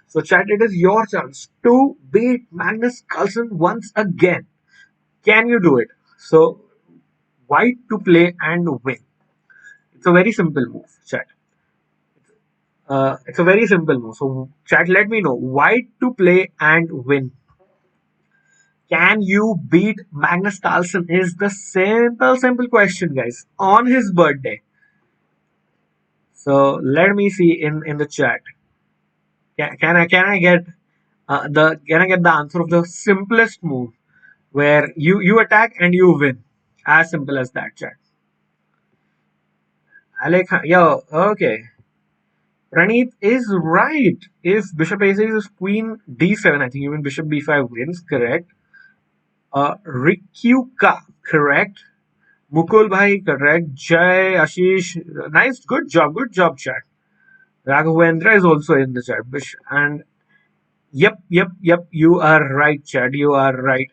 S1: So, chat, it is your chance to beat Magnus Carlsen once again. Can you do it? So, white to play and win. It's a very simple move, chat. It's a very simple move. So, chat, let me know. White to play and win. Can you beat Magnus Carlsen? Is the simple question, guys. On his birthday. So let me see in the chat. Can I get the answer of the simplest move, where you attack and you win? As simple as that, chat. Yo, okay. Praneeth is right. If bishop a6 is queen d7, I think even bishop b5 wins. Correct. Rikyuka, correct. Mukul bhai, correct. Jay, Ashish, nice, good job, chat. Raghavendra is also in the chat. And yep, you are right, chat. You are right.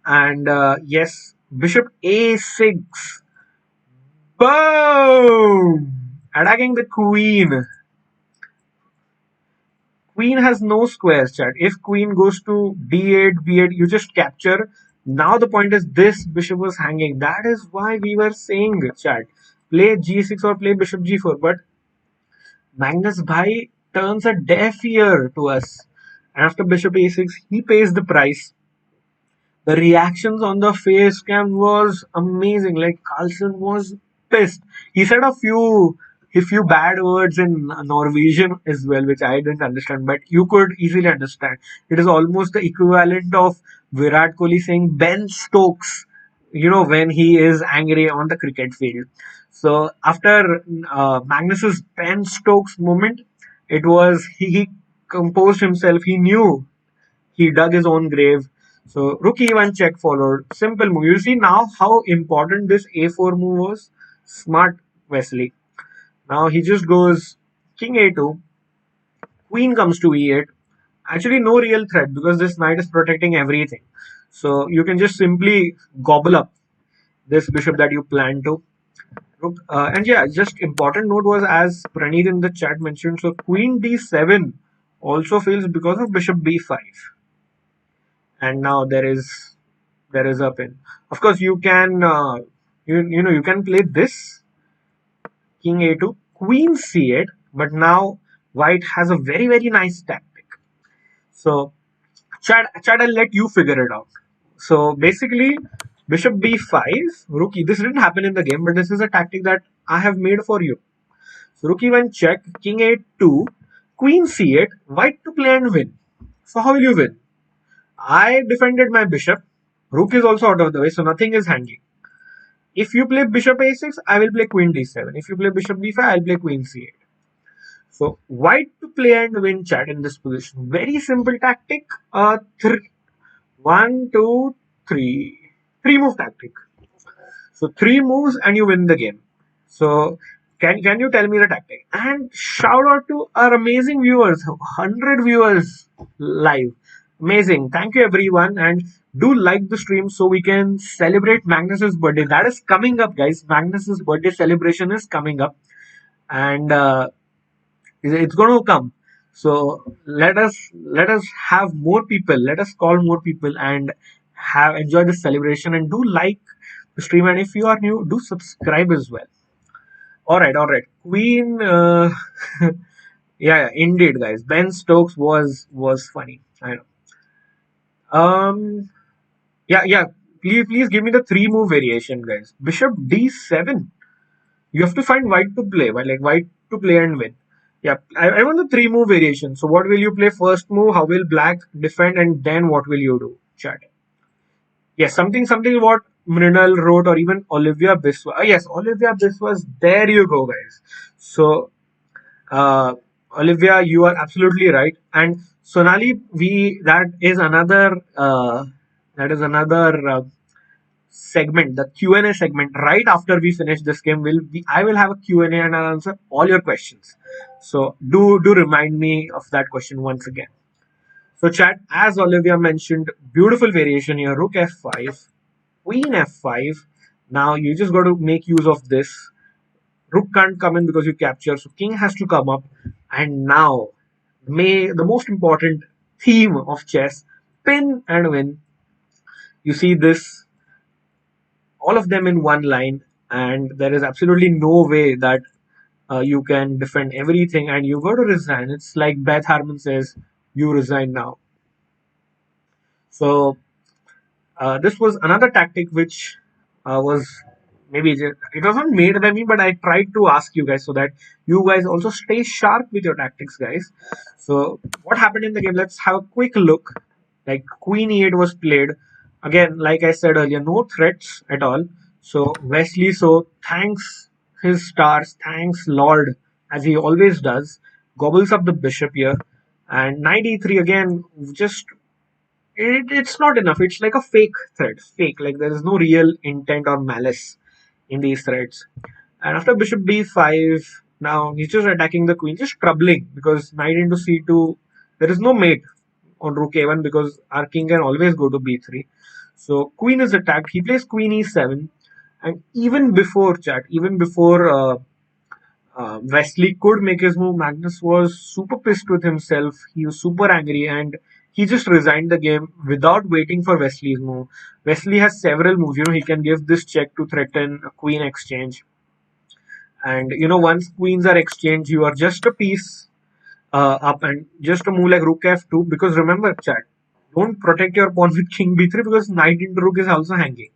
S1: And yes, bishop a6. Boom! Attacking the queen. Queen has no squares, chat. If queen goes to d8, b8, you just capture. Now the point is, this bishop was hanging. That is why we were saying, chat, play g6 or play bishop g4. But Magnus Bhai turns a deaf ear to us. And after bishop a6, he pays the price. The reactions on the face cam was amazing. Like, Carlsen was pissed. He said a few bad words in Norwegian as well, which I didn't understand, but you could easily understand. It is almost the equivalent of Virat Kohli saying Ben Stokes, when he is angry on the cricket field. So after Magnus's Ben Stokes moment, it was he composed himself. He knew he dug his own grave. So rook e1 check followed. Simple move. You see now how important this a4 move was? Smart Wesley. Now he just goes king a2, queen comes to e8. Actually, no real threat, because this knight is protecting everything. So you can just simply gobble up this bishop that you plan to. And yeah, just important note was, as Praneeth in the chat mentioned, so queen d7 also fails because of bishop b5. And now there is a pin. Of course, you can you can play this king a2, queen c8, but now white has a very nice tactic. So Chad, I'll let you figure it out. So basically, bishop b5, rook e. This didn't happen in the game, but this is a tactic that I have made for you. So rook e1 check, king a2, queen c8, white to play and win. So how will you win? I defended my bishop. Rook is also out of the way, so nothing is hanging. If you play bishop a6, I will play queen d7. If you play bishop b5, I'll play queen c8. So white to play and win, chat, in this position. Very simple tactic. One, two, three. Three move tactic. So three moves and you win the game. So can you tell me the tactic? And shout out to our amazing viewers, 100 viewers live. Amazing. Thank you everyone, and do like the stream so we can celebrate Magnus's birthday. That is coming up, guys. Magnus's birthday celebration is coming up, and It's going to come. So let us have more people. Let us call more people and have enjoy the celebration, and do like the stream. And if you are new, do subscribe as well. All right. Queen. Yeah, indeed, guys. Ben Stokes was funny. I know. Yeah, yeah. Please give me the three move variation, guys. Bishop D7. You have to find white to play, like white to play and win. Yeah, I want the three move variation. So what will you play first move? How will black defend, and then what will you do? Chat. Yes, something what Mrinal wrote, or even Olivia Biswa. Yes, Olivia Biswas. There you go, guys. So uh, Olivia, you are absolutely right. And Sonali, we that is another segment, the Q&A segment. Right after we finish this game, I will have a Q&A and I'll answer all your questions. So do remind me of that question once again. So chat, as Olivia mentioned, beautiful variation here. Rook f5, Queen f5. Now you just got to make use of this. Rook can't come in because you capture, so king has to come up. And now, may the most important theme of chess, pin and win. You see this, all of them in one line, and there is absolutely no way that you can defend everything, and you got to resign. It's like Beth Harmon says, you resign now. So this was another tactic which was it wasn't made by me, but I tried to ask you guys so that you guys also stay sharp with your tactics, guys. So what happened in the game? Let's have a quick look. Like Queen E8 was played again. Like I said earlier, no threats at all. So Wesley, so thanks his stars, thanks Lord, as he always does, gobbles up the bishop here, and knight e3 again. Just it's not enough. It's like a fake thread. Fake. Like there is no real intent or malice in these threads. And after bishop b5, now he's just attacking the queen, just troubling because knight into c2, there is no mate on rook a1 because our king can always go to b3. So queen is attacked. He plays queen e7, and even before chat, even before Wesley could make his move, Magnus was super pissed with himself. He was super angry, and he just resigned the game without waiting for Wesley's move. Wesley has several moves. He can give this check to threaten a queen exchange. And once queens are exchanged, you are just a piece up, and just a move like rook f2. Because remember, chat, don't protect your pawn with king b3 because knight into rook is also hanging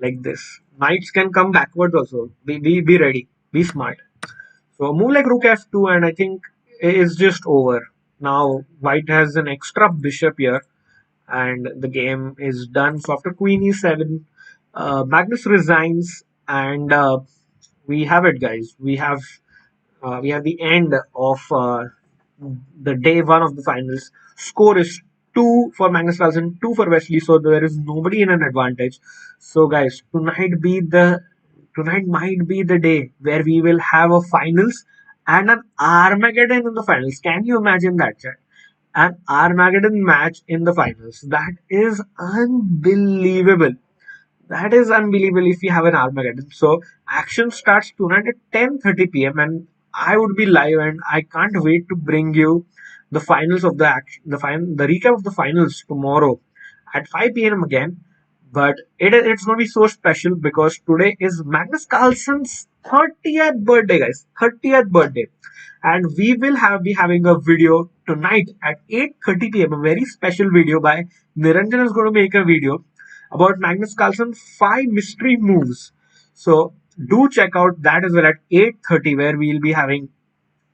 S1: like this. Knights can come backwards also. Be ready. Be smart. So a move like rook f2, and I think is just over. Now white has an extra bishop here, and the game is done. So after queen e7, Magnus resigns, and we have it, guys. We have the end of the day one of the finals. Score is two for Magnus Carlsen, two for Wesley, so there is nobody in an advantage. So guys, tonight might be the day where we will have a finals and an Armageddon in the finals. Can you imagine that, chat? An Armageddon match in the finals. That is unbelievable. That is unbelievable if you have an Armageddon. So action starts tonight at 10:30 p.m. and I would be live, and I can't wait to bring you the finals of the action, the recap of the finals tomorrow at 5 p.m. again. But it's going to be so special because today is Magnus Carlsen's 30th birthday, guys. 30th birthday. And we will be having a video tonight at 8:30 p.m. A very special video by Niranjan is going to make a video about Magnus Carlsen's 5 mystery moves. So do check out that as well at 8:30, where we'll be having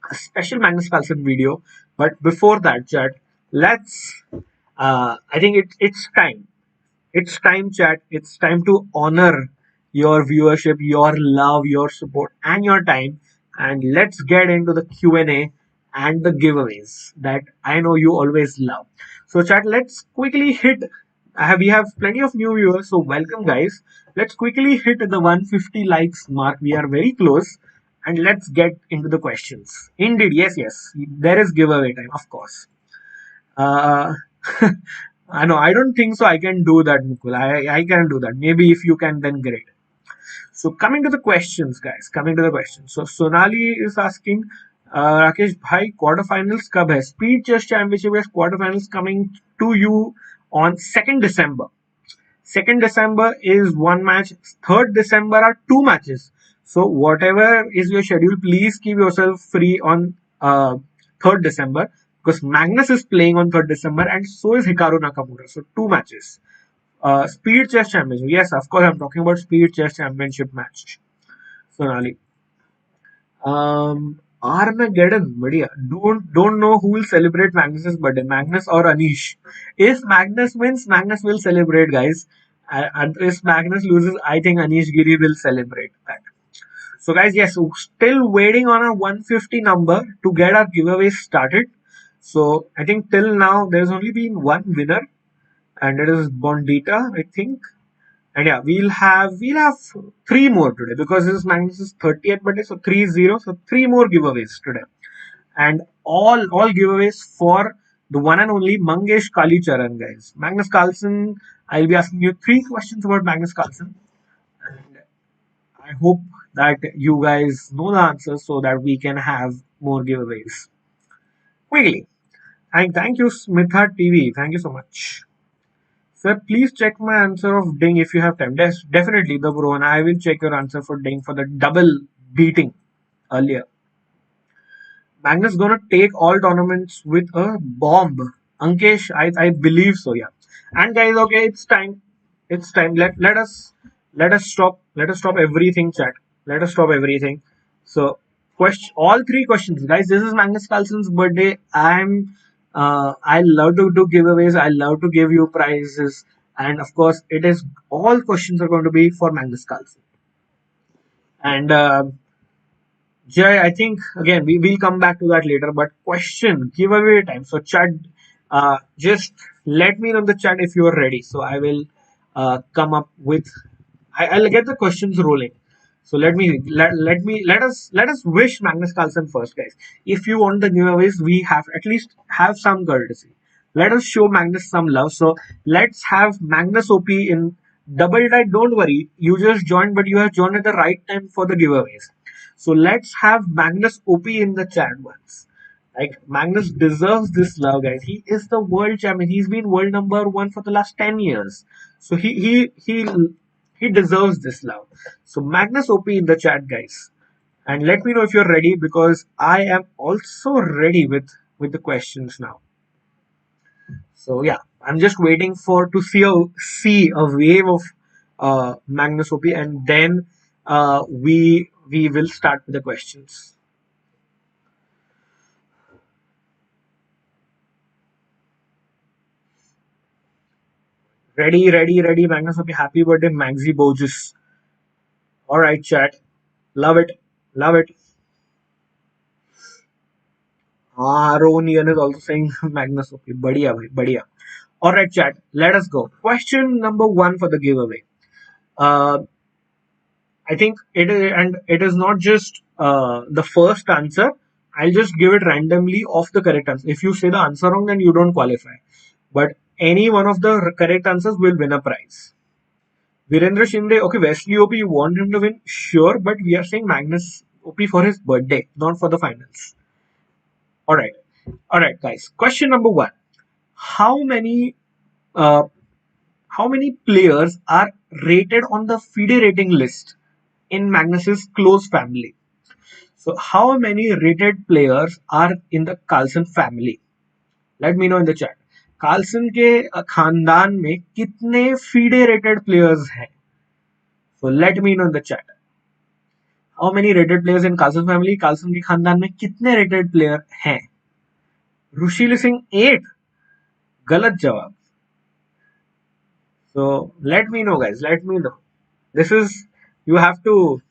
S1: a special Magnus Carlsen video. But before that, chat, let's. I think it's time. It's time, chat. It's time to honor your viewership, your love, your support, and your time. And let's get into the Q&A and the giveaways that I know you always love. So, chat, let's quickly hit. We have plenty of new viewers, so welcome, guys. Let's quickly hit the 150 likes mark. We are very close. And let's get into the questions. Indeed, yes. There is giveaway time, of course. Uh, I know. I don't think so. I can do that, Mukul. I can do that. Maybe if you can, then great. So coming to the questions, guys. Coming to the questions. So Sonali is asking, Rakesh भाई quarterfinals कब है? Speed Chess Championship is quarterfinals coming to you on 2nd December. 2nd December is one match. 3rd December are two matches. So whatever is your schedule, please keep yourself free on 3rd December because Magnus is playing on 3rd December and so is Hikaru Nakamura. So two matches. Speed Chess Championship. Yes, of course, I'm talking about Speed Chess Championship match. Sonali. Armageddon, बढ़िया. Don't know who will celebrate Magnus's birthday, Magnus or Anish. If Magnus wins, Magnus will celebrate, guys. And if Magnus loses, I think Anish Giri will celebrate that. So, guys, yes, so still waiting on our 150 number to get our giveaway started. So, I think till now there's only been one winner, and it is Bondita, I think. And yeah, we'll have three more today because this is Magnus's 30th birthday, so 3-0. So three more giveaways today. And all giveaways for the one and only Mangesh Kalicharan, guys. Magnus Carlsen, I'll be asking you three questions about Magnus Carlsen. And I hope that you guys know the answers so that we can have more giveaways. Quickly. And thank you, Smitha TV. Thank you so much. Sir, please check my answer of ding if you have time. Definitely, the bro, and I will check your answer for ding for the double beating earlier. Magnus gonna take all tournaments with a bomb. Ankesh, I believe so, yeah. And guys, okay, it's time. It's time. Let us stop everything, chat. Let us stop everything. So question all three questions, guys. This is Magnus Carlsen's birthday. I love to do giveaways. I love to give you prizes. And of course, it is all questions are going to be for Magnus Carlsen. And Jay, I think again we will come back to that later. But question giveaway time. So chat, just let me know in the chat if you are ready. So I will come up with. I'll get the questions rolling. So let us wish Magnus Carlsen first, guys. If you want the giveaways, we have at least have some courtesy. Let us show Magnus some love. So let's have Magnus OP in double die. Don't worry, you just joined, but you have joined at the right time for the giveaways. So let's have Magnus OP in the chat once. Like Magnus deserves this love, guys. He is the world champion. He's been world number one for the last 10 years. So he deserves this love. So Magnus OP in the chat, guys. And let me know if you're ready because I am also ready with the questions now. So yeah, I'm just waiting for to see a wave of Magnus OP, and then we will start with the questions. Ready, ready, ready. Magnus OP, happy birthday, Maxi Bogus. All right, chat. Love it, love it. Ronian is also saying Magnus OP. Badhiya, bhai, badhiya. All right, chat. Let us go. Question number one for the giveaway. Uh, I think it is, and it is not just the first answer. I'll just give it randomly of the correct answer. If you say the answer wrong, then you don't qualify. But any one of the correct answers will win a prize. Virendra Shinde, okay, Wesley OP, you want him to win? Sure, but we are saying Magnus OP for his birthday, not for the finals. Alright. Alright, guys. Question number one. How many uh, how many players are rated on the FIDE rating list in Magnus's close family? So how many rated players are in the Carlsen family? Let me know in the chat. Carlsen के खानदान में कितने FIDE rated players हैं? So let me know in the chat. How many rated players in Carlsen family? Carlsen के खानदान में कितने rated player हैं? रुशील सिंह 8. गलत जवाब. So let me know, guys. Let me know. This is you have to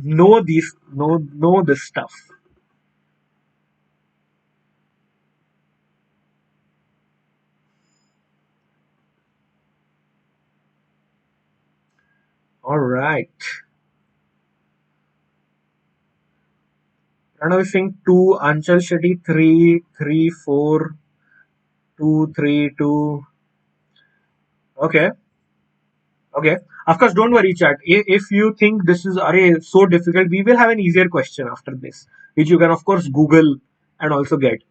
S1: know this stuff. All right. Pranav Singh 2, Anchal Shetty 3, 3, 4, 2, 3, 2. Okay. Okay, of course, don't worry, chat. If you think this is array so difficult, we will have an easier question after this, which you can of course Google and also get.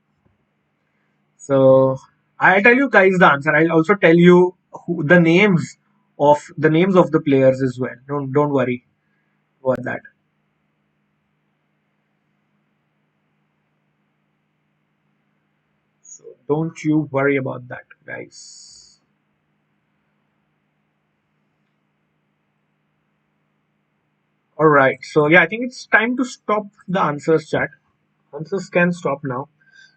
S1: So I'll tell you guys the answer. I'll also tell you the names of the players as well. Don't worry about that. So don't you worry about that, guys. All right. So yeah, I think it's time to stop the answers, chat. Answers can stop now.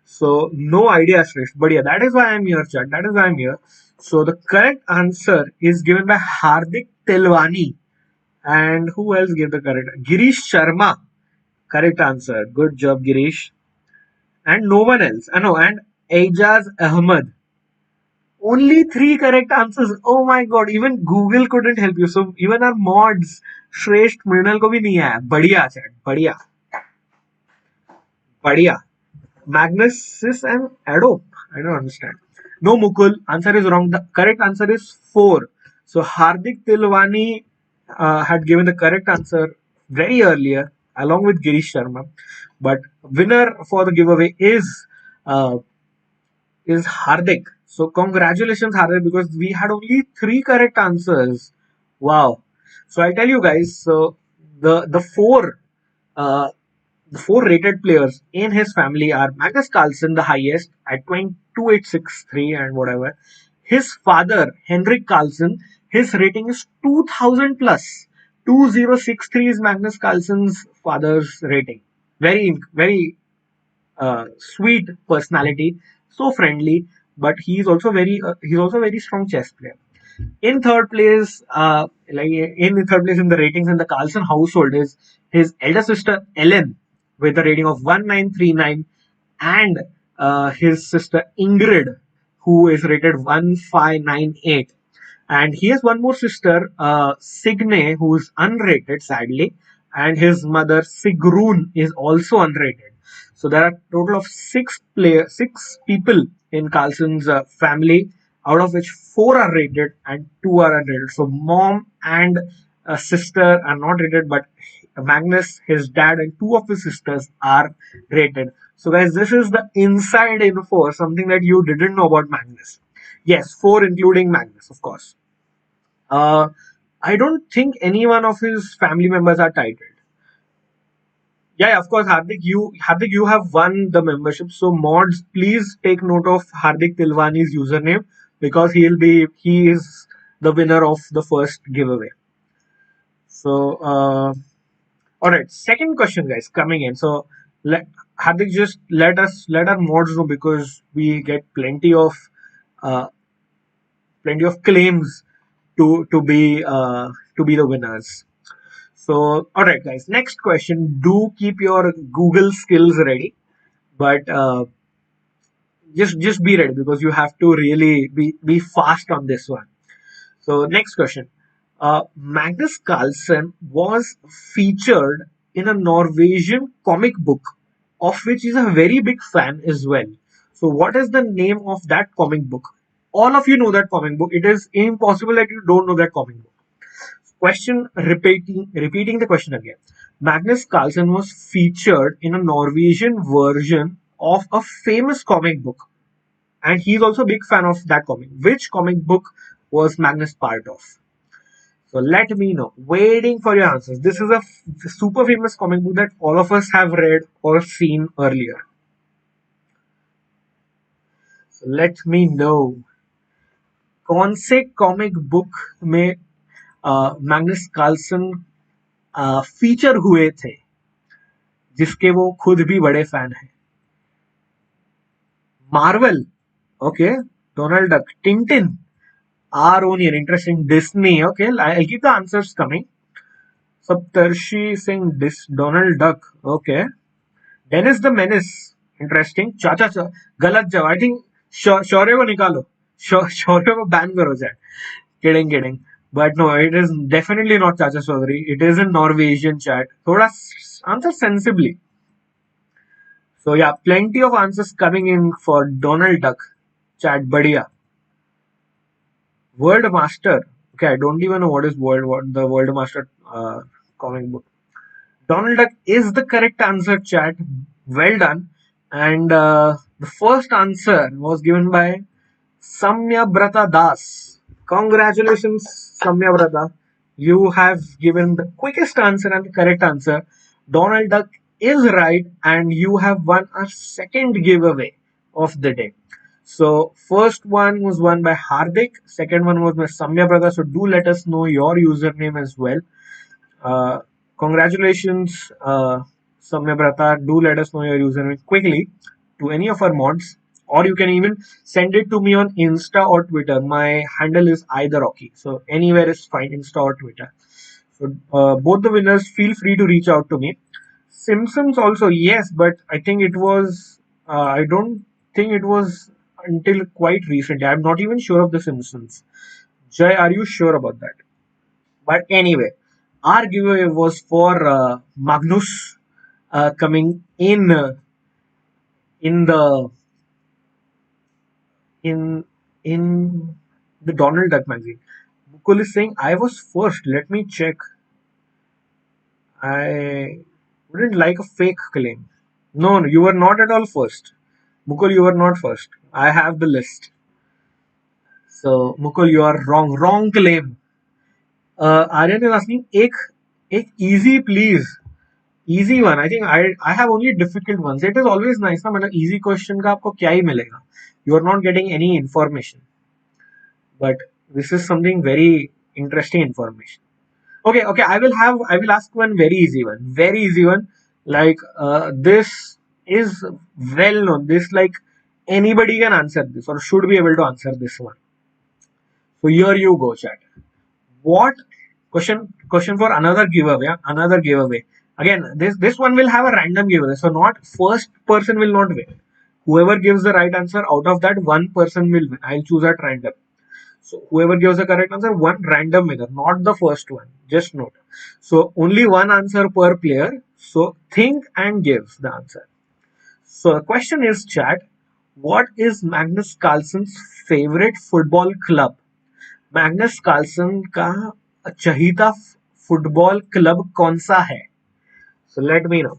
S1: So no idea, Shreyas. But yeah, that is why I'm here, chat. That is why I'm here. So the correct answer is given by Hardik Tilwani. And who else gave the correct? Girish Sharma. Correct answer. Good job, Girish. And no one else. I know. And Aijaz Ahmad. Only three correct answers. Oh my god. Even Google couldn't help you. So even our mods, Shresht Mrinal को भी नहीं आया. बढ़िया chat. बढ़िया. बढ़िया. Magnus is an Adobe. I don't understand. No, Mukul. Answer is wrong. The correct answer is 4. So Hardik Tilwani had given the correct answer very earlier, along with Girish Sharma. But winner for the giveaway uh, is Hardik. So congratulations, Hardik, because we had only three correct answers. Wow. So I'll tell you guys. So the uh, four rated players in his family are Magnus Carlsen, the highest at 22863 and whatever. His father, Henrik Carlsen, his rating is 2000 plus. 2063 is Magnus Carlsen's father's rating. Very sweet personality, so friendly, but he's also a very strong chess player. In third place, in the ratings in the Carlsen household is his elder sister Ellen with a rating of 1939, and his sister Ingrid, who is rated 1598. And he has one more sister, Signe, who is unrated, sadly, and his mother Sigrun is also unrated. So there are a total of six people in Carlsen's family, out of which four are rated and two are unrated. So mom and sister are not rated, but Magnus, his dad, and two of his sisters are rated. So guys, this is the inside info, something that you didn't know about Magnus. Yes, four including Magnus, of course. Uh, I don't think any one of his family members are titled. Yeah, of course, Hardik, you have won the membership. So mods, please take note of Hardik Tilwani's username because he is the winner of the first giveaway. So all right, second question, guys, coming in. So let Hardik just let our mods know because we get uh, plenty of claims to be the winners. So, all right, guys. Next question. Do keep your Google skills ready, but just be ready because you have to really be fast on this one. So, next question. Magnus Carlsen was featured in a Norwegian comic book, of which he's a very big fan as well. So, what is the name of that comic book? All of you know that comic book. It is impossible that you don't know that comic book. Question repeating the question again. Magnus Carlsen was featured in a Norwegian version of a famous comic book, and he's also a big fan of that comic. Which comic book was Magnus part of? So let me know. Waiting for your answers. This is a super famous comic book that all of us have read or seen earlier. So let me know. कौन से comic book में Magnus Carlsen feature हुए थे जिसके वो खुद भी बड़े फैन हैं? Marvel, okay, Donald Duck, Tintin, आर ओनियन, interesting, Disney, okay, I keep the answers coming. Saptarshi Singh, Donald Duck, okay, Dennis the Menace, interesting, चाचा गलत जवाब. आई थिंक शौर्य को निकालो, शौर्य को बैन करो जाए. Kidding. But no, it is definitely not Chacha Chaudhary. It is in Norwegian, chat. Thoda answer sensibly. So yeah, plenty of answers coming in for Donald Duck. Chat, बढ़िया. Word Master. Okay, I don't even know what the World Master comic book. Donald Duck is the correct answer, chat. Well done. And the first answer was given by Samya Brata Das. Congratulations, Samya Brata. You have given the quickest answer and the correct answer. Donald Duck is right, and you have won our second giveaway of the day. So, first one was won by Hardik, second one was by Samya Brata. So, do let us know your username as well. Uh, Congratulations, Samya Brata. Do let us know your username quickly to any of our mods, or you can even send it to me on Insta or Twitter. My handle is either Rocky, so anywhere is fine, Insta or Twitter. So both the winners feel free to reach out to me. Simpsons also, yes, but I think it was. I don't think it was until quite recently. I'm not even sure of the Simpsons. Jay, are you sure about that? But anyway, our giveaway was for Magnus coming in the in in the Donald Duck magazine. Mukul is saying I was first. Let me check. I wouldn't like a fake claim. No, no, you were not at all first. Mukul, you were not first. I have the list. So Mukul, you are wrong. Wrong claim. Aryan is asking एक easy please. Easy one I think I have only difficult ones it is always nice ना मतलब easy question का आपको क्या ही मिलेगा you are not getting any information but this is something very interesting information okay I will ask one very easy one like this is well known this like anybody can answer this or should be able to answer this one so here you go chat what question for another giveaway again this one will have a random giveaway so not first person will not win whoever gives the right answer out of that one person will win I'll choose at random so whoever gives the correct answer one random winner not the first one just note so only one answer per player so think and give the answer so the question is chat what is Magnus Carlsen's favorite football club Magnus Carlsen का चहीता football club कौन सा है so let me know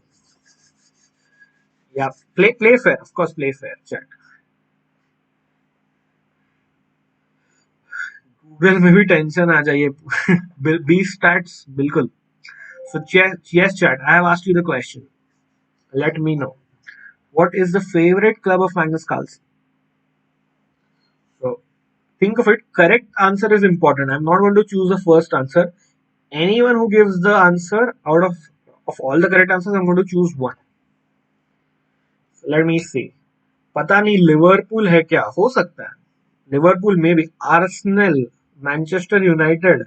S1: या play fair of course play fair chat Google में भी tension आ जाइए बी स्टैट्स बिल्कुल so yes chat I have asked you the question let me know what is the favorite club of Magnus Carlsen so think of it correct answer is important I'm not going to choose the first answer anyone who gives the answer out of all the correct answers I'm going to choose one so let me see पता नहीं Liverpool है क्या हो सकता है Liverpool में भी Arsenal Manchester United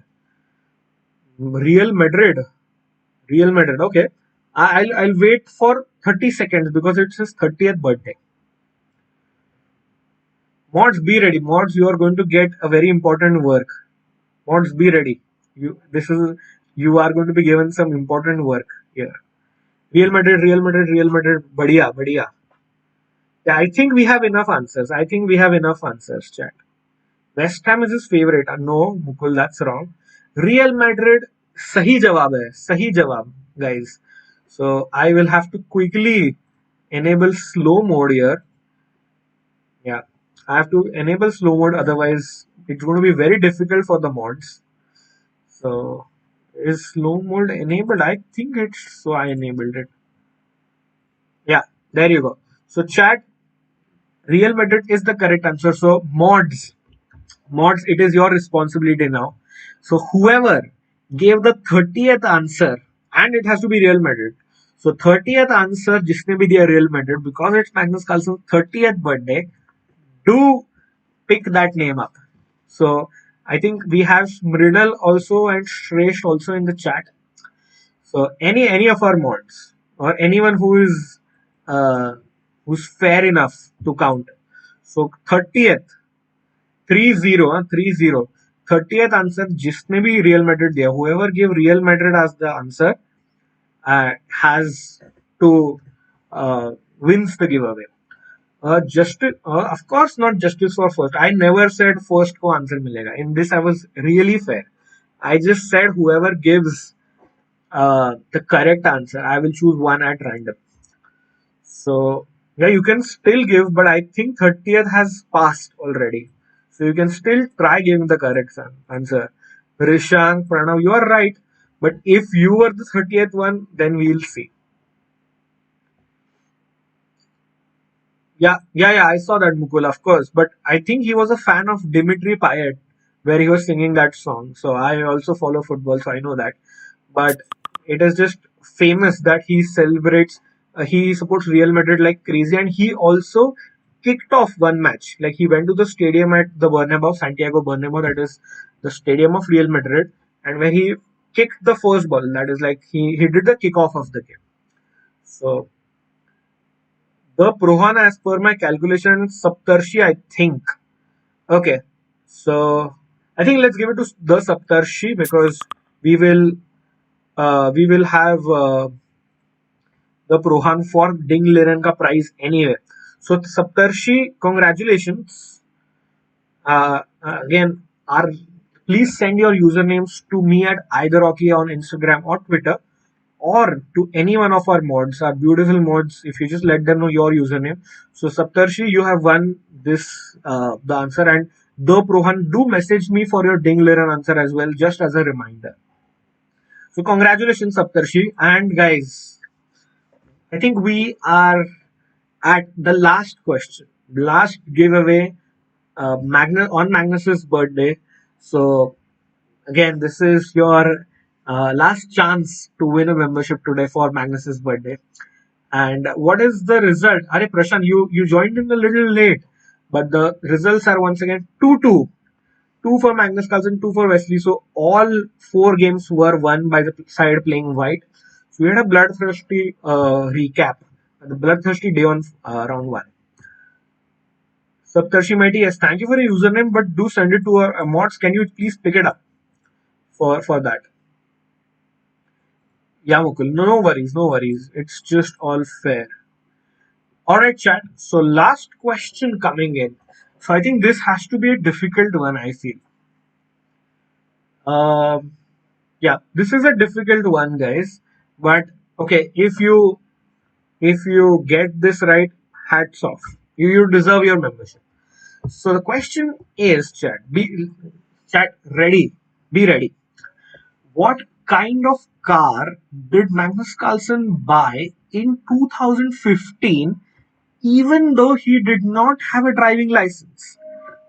S1: real Madrid okay I'll wait for 30 seconds because it's his 30th birthday Mods, be ready. Mods, you are going to get a very important work. Mods, be ready. You are going to be given some important work here. Real Madrid, बढ़िया, बढ़िया. Yeah, I think we have enough answers. Chat. West Ham is his favorite. No, Mukul, that's wrong. Real Madrid, सही जवाब है. सही जवाब, guys. So I will have to quickly enable slow mode here. Yeah. I have to enable slow mode otherwise it's going to be very difficult for the mods so is slow mode enabled I think it's so I enabled it yeah there you go so chat Real Madrid is the correct answer so mods it is your responsibility now so whoever gave the 30th answer and it has to be Real Madrid so 30th answer जिसने भी दिया Real Madrid because it's Magnus Carlsen's 30th birthday do pick that name up. So I think we have Mrinal also and Shresh also in the chat. So any of our mods or anyone who is who's fair enough to count. So 30th 30th answer जिसने भी Real Madrid दिया whoever gave Real Madrid as the answer has to wins the giveaway. Justice, of course, not justice for first. I never said first को answer मिलेगा. In this, I was really fair. I just said whoever gives the correct answer, I will choose one at random. So yeah, you can still give, but I think 30th has passed already. So you can still try giving the correct answer. Rishank, Pranav, you are right. But if you were the 30th one, then we'll see. Yeah, I saw that Mukul, of course. But I think he was a fan of Dimitri Payet, where he was singing that song. So I also follow football, so I know that. But it is just famous that he celebrates, he supports Real Madrid like crazy, and he also kicked off one match. Like he went to the stadium at the Bernabeu, Santiago Bernabeu, that is the stadium of Real Madrid, and when he kicked the first ball, that is like he did the kickoff of the game. So the Prohan, as per my calculation, Saptarshi, I think. Okay, so I think let's give it to the Saptarshi because we will we will have the Prohan for Ding Liren ka prize anyway. So Saptarshi, congratulations. Again, our please send your usernames to me at either Rocky on Instagram or Twitter, or to any one of our mods, our beautiful mods. If you just let them know your username. So Saptarshi, you have won this the answer, and the Prohan, do message me for your Ding Liren answer as well, just as a reminder. So congratulations, Saptarshi, and guys, I think we are at the last question, last giveaway, Magnus on Magnus's birthday. So again, this is your last chance to win a membership today for Magnus's birthday. And what is the result? Are Prashant, you joined in a little late, but the results are once again 2-2. Two for Magnus Carlsen, two for Wesley. So all four games were won by the side playing white. So we had a bloodthirsty recap, the bloodthirsty day on round one. Saptarshi Mehti, yes, thank you for your username, but do send it to our mods. Can you please pick it up for that? Yeah, Mukul, no worries, no worries. It's just all fair. All right, chat. So last question coming in. So I think this has to be a difficult one. I feel. Um, yeah, this is a difficult one, guys. But okay, if you get this right, hats off. You deserve your membership. So the question is, chat ready. Be ready. What kind of car did Magnus Carlsen buy in 2015, even though he did not have a driving license?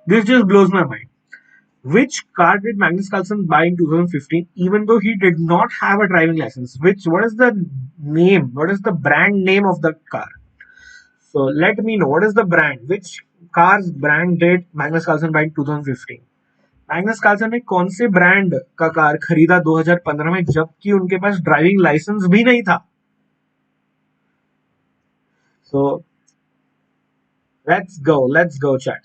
S1: This just blows my mind. Which car did Magnus Carlsen buy in 2015, even though he did not have a driving license? What is the name? What is the brand name of the car? So let me know what is the brand. Which car's brand did Magnus Carlsen buy in 2015? Magnus Carlsen ने कौन से brand का car खरीदा 2015 में जबकि उनके पास driving licence भी नहीं था? So let's go chat.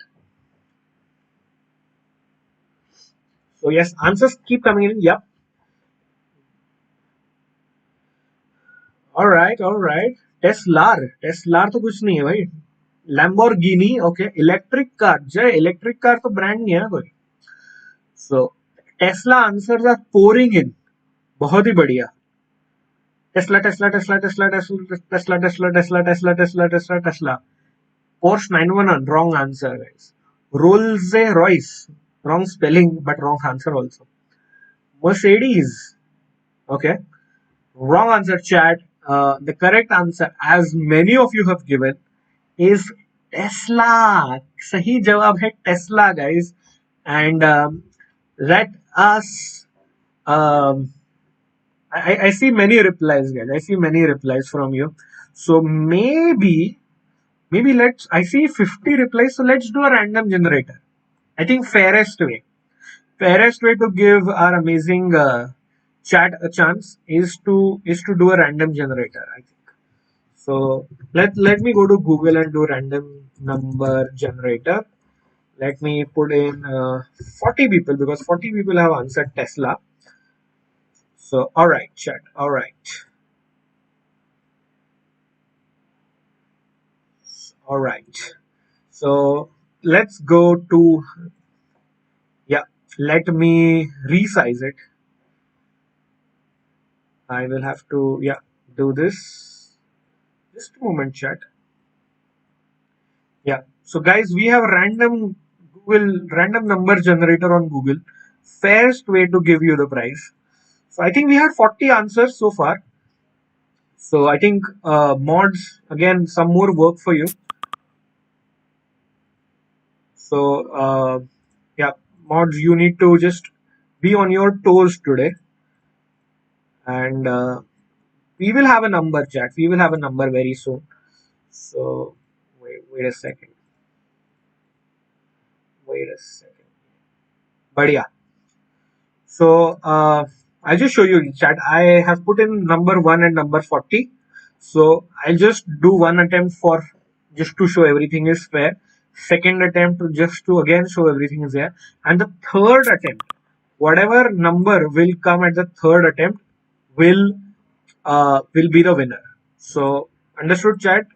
S1: So yes, answers keep coming in. Yep. All right. टेस्लार तो कुछ नहीं है भाई. Lamborghini, okay. Electric car, Jai, electric car तो ब्रांड नहीं है ना कोई. So Tesla answers are pouring in. बहुत ही बढ़िया. Tesla Tesla Tesla Tesla Tesla Tesla Tesla Tesla Tesla Tesla Tesla Tesla. Porsche 911, wrong answer, guys. Rolls Royce, wrong spelling, but wrong answer also. Mercedes, okay. Wrong answer, chat. The correct answer, as many of you have given, is Tesla. Sahi jawab hai Tesla, guys. And let us. Um, I see many replies, guys. I see many replies from you. So maybe let's. I see 50 replies. So let's do a random generator. I think fairest way to give our amazing chat a chance is to do a random generator. I think so. Let me go to Google and do random number generator. Let me put in 40 people because 40 people have answered Tesla. So all right, chat. All right. So let's go to, yeah, let me resize it. I will have to, yeah, do this. Just a moment, chat. Yeah. So guys, we have random number generator on Google. Fairest way to give you the prize. So I think we had 40 answers so far. So I think mods, again, some more work for you. So yeah, mods, you need to just be on your toes today, and we will have a number, chat. We will have a number very soon. So wait a second. Wait a second. But yeah, so I'll just show you chat. I have put in number 1 and number 40. So I'll just do one attempt for just to show everything is fair. Second attempt just to again show everything is there. And the third attempt, whatever number will come at the third attempt will be the winner. So understood, chat?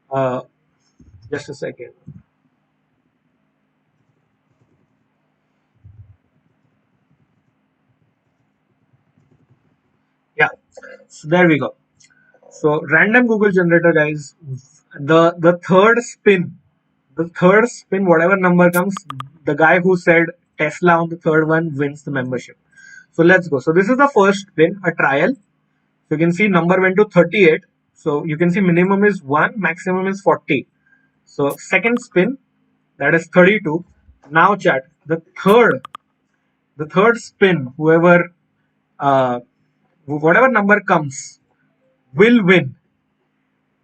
S1: Uh, just a second. Yeah. So there we go. So random Google generator, guys. The third spin, whatever number comes, the guy who said Tesla on the third one wins the membership. So let's go. So this is the first spin, a trial. So you can see number went to 38. So you can see minimum is 1, maximum is 40. So second spin, that is 32. Now chat, the third spin, uh, whatever number comes will win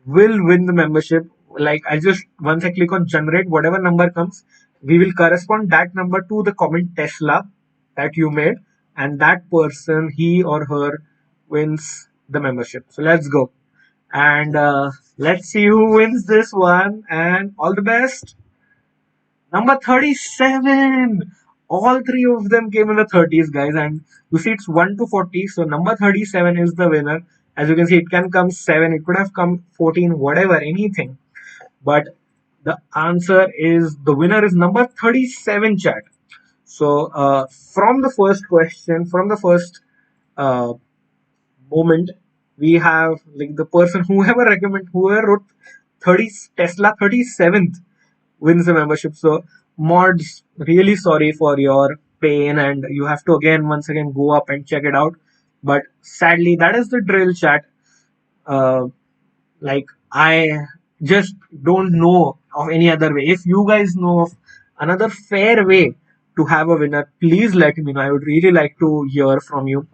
S1: will win the membership. Like I just once I click on generate, whatever number comes, we will correspond that number to the comment Tesla that you made, and that person, he or her, wins the membership. So let's go, and let's see who wins this one. And all the best. Number 37. All three of them came in the 30s, guys, and you see it's 1 to 40. So number 37 is the winner. As you can see, it can come 7, it could have come 14, whatever, anything. But the answer is the winner is number 37, chat. So from the first question, from the first uh, moment, we have like the person whoever wrote 30 Tesla 37th wins the membership. So mods, really sorry for your pain, and you have to again once again go up and check it out. But sadly, that is the drill, chat. Uh, like I just don't know of any other way. If you guys know of another fair way to have a winner, please let me know. I would really like to hear from you,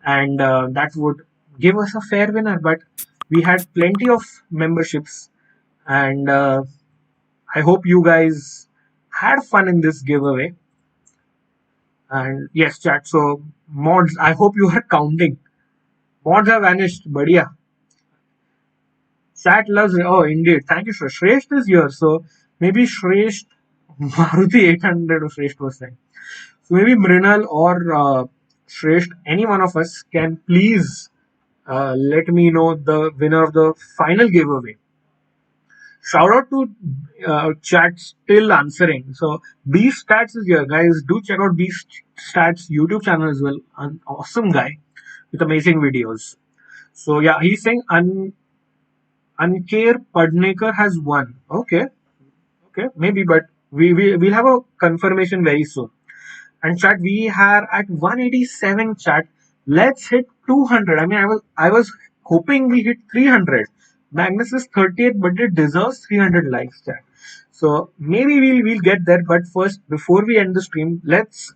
S1: and that would give us a fair winner. But we had plenty of memberships, and I hope you guys had fun in this giveaway. And yes, chat. So mods, I hope you are counting. Mods have vanished, but yeah, chat loves it. Oh, indeed. Thank you, Shresh. Shresh is here. So maybe Shresh Maruti 800 or Shresh was saying. So maybe Mrinal or Shresh, any one of us can please let me know the winner of the final giveaway. Shout out to chat still answering. So Beast Stats is here, guys. Do check out Beast Stats YouTube channel as well. An awesome guy with amazing videos. So yeah, he's saying Ankar Padnekar has won. Okay, maybe, but we'll have a confirmation very soon. And chat, we are at 187, chat. Let's hit 200. I mean, I was hoping we hit 300. Magnus is 38th, but it deserves 300 likes, chat. So maybe we'll get there. But first, before we end the stream, let's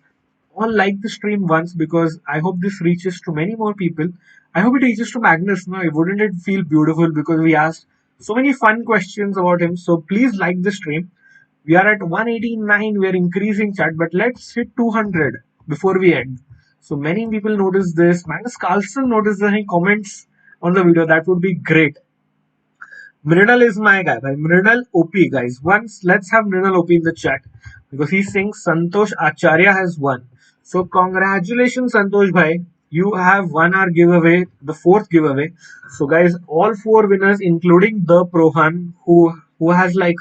S1: all like the stream once, because I hope this reaches to many more people. I hope it reaches to Magnus. No, wouldn't it feel beautiful, because we asked so many fun questions about him. So please like the stream. We are at 189. We are increasing, chat, but let's hit 200 before we end. So many people notice this. Magnus Carlsen noticed this. He comments on the video. That would be great. Mrinal is my guy. By Mrinal OP, guys. Once let's have Mrinal OP in the chat, because he's saying Santosh Acharya has won. So congratulations, Santosh bhai. you have won our giveaway, the fourth giveaway. So guys, all four winners, including the Prohan, who has like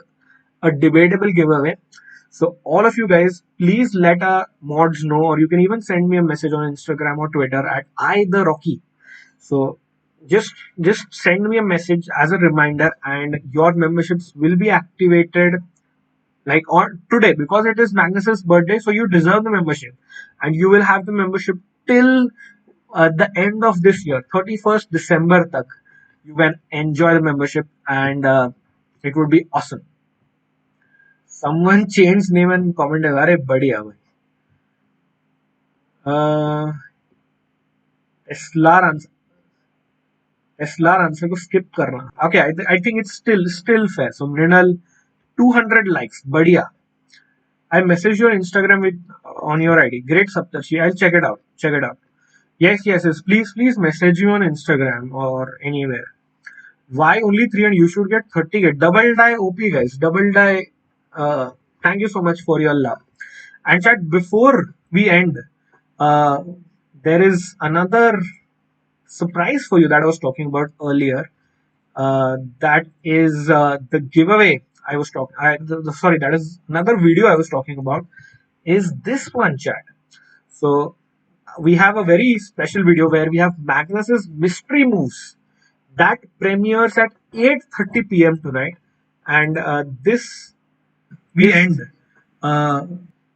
S1: a debatable giveaway. So all of you guys, please let our mods know, or you can even send me a message on Instagram or Twitter at @ITheRocky. So just send me a message as a reminder, and your memberships will be activated like on today because it is Magnus's birthday. So you deserve the membership, and you will have the membership till the end of this year, 31st December tak. You can enjoy the membership, and it would be awesome. Someone changed name and commented, "अरे बढ़िया भाई." Uh, Eslar answer, Eslar answer को skip करना. Okay, I think it's still fair. So Mrinal, 200 likes, बढ़िया. I messaged your Instagram with on your ID. Great Saptarshi. I'll check it out. Check it out. Yes. Please message you on Instagram or anywhere. Why only 3 and you should get 30? Get double die OP guys. Double die. Uh, Thank you so much for your love. And chat, before we end, uh, there is another surprise for you that I was talking about earlier. That is the giveaway I was talking. Sorry, that is another video I was talking about. Is this one, chat? So we have a very special video where we have Magnus's mystery moves that premieres at 8:30 p.m. tonight, and this we end. Uh,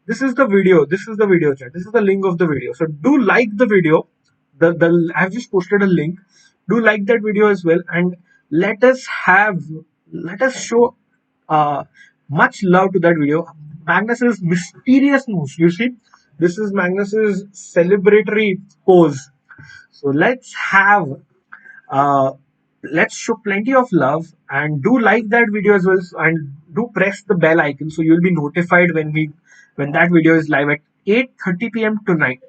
S1: this is the video. This is the video chat. This is the link of the video. So do like the video. The I've just posted a link. Do like that video as well, and let us have let us show uh, much love to that video. Magnus's mysterious moves. You see, this is Magnus's celebratory pose. So uh, let's show plenty of love and do like that video as well, and do press the bell icon so you'll be notified when that video is live at 8:30 p.m. tonight.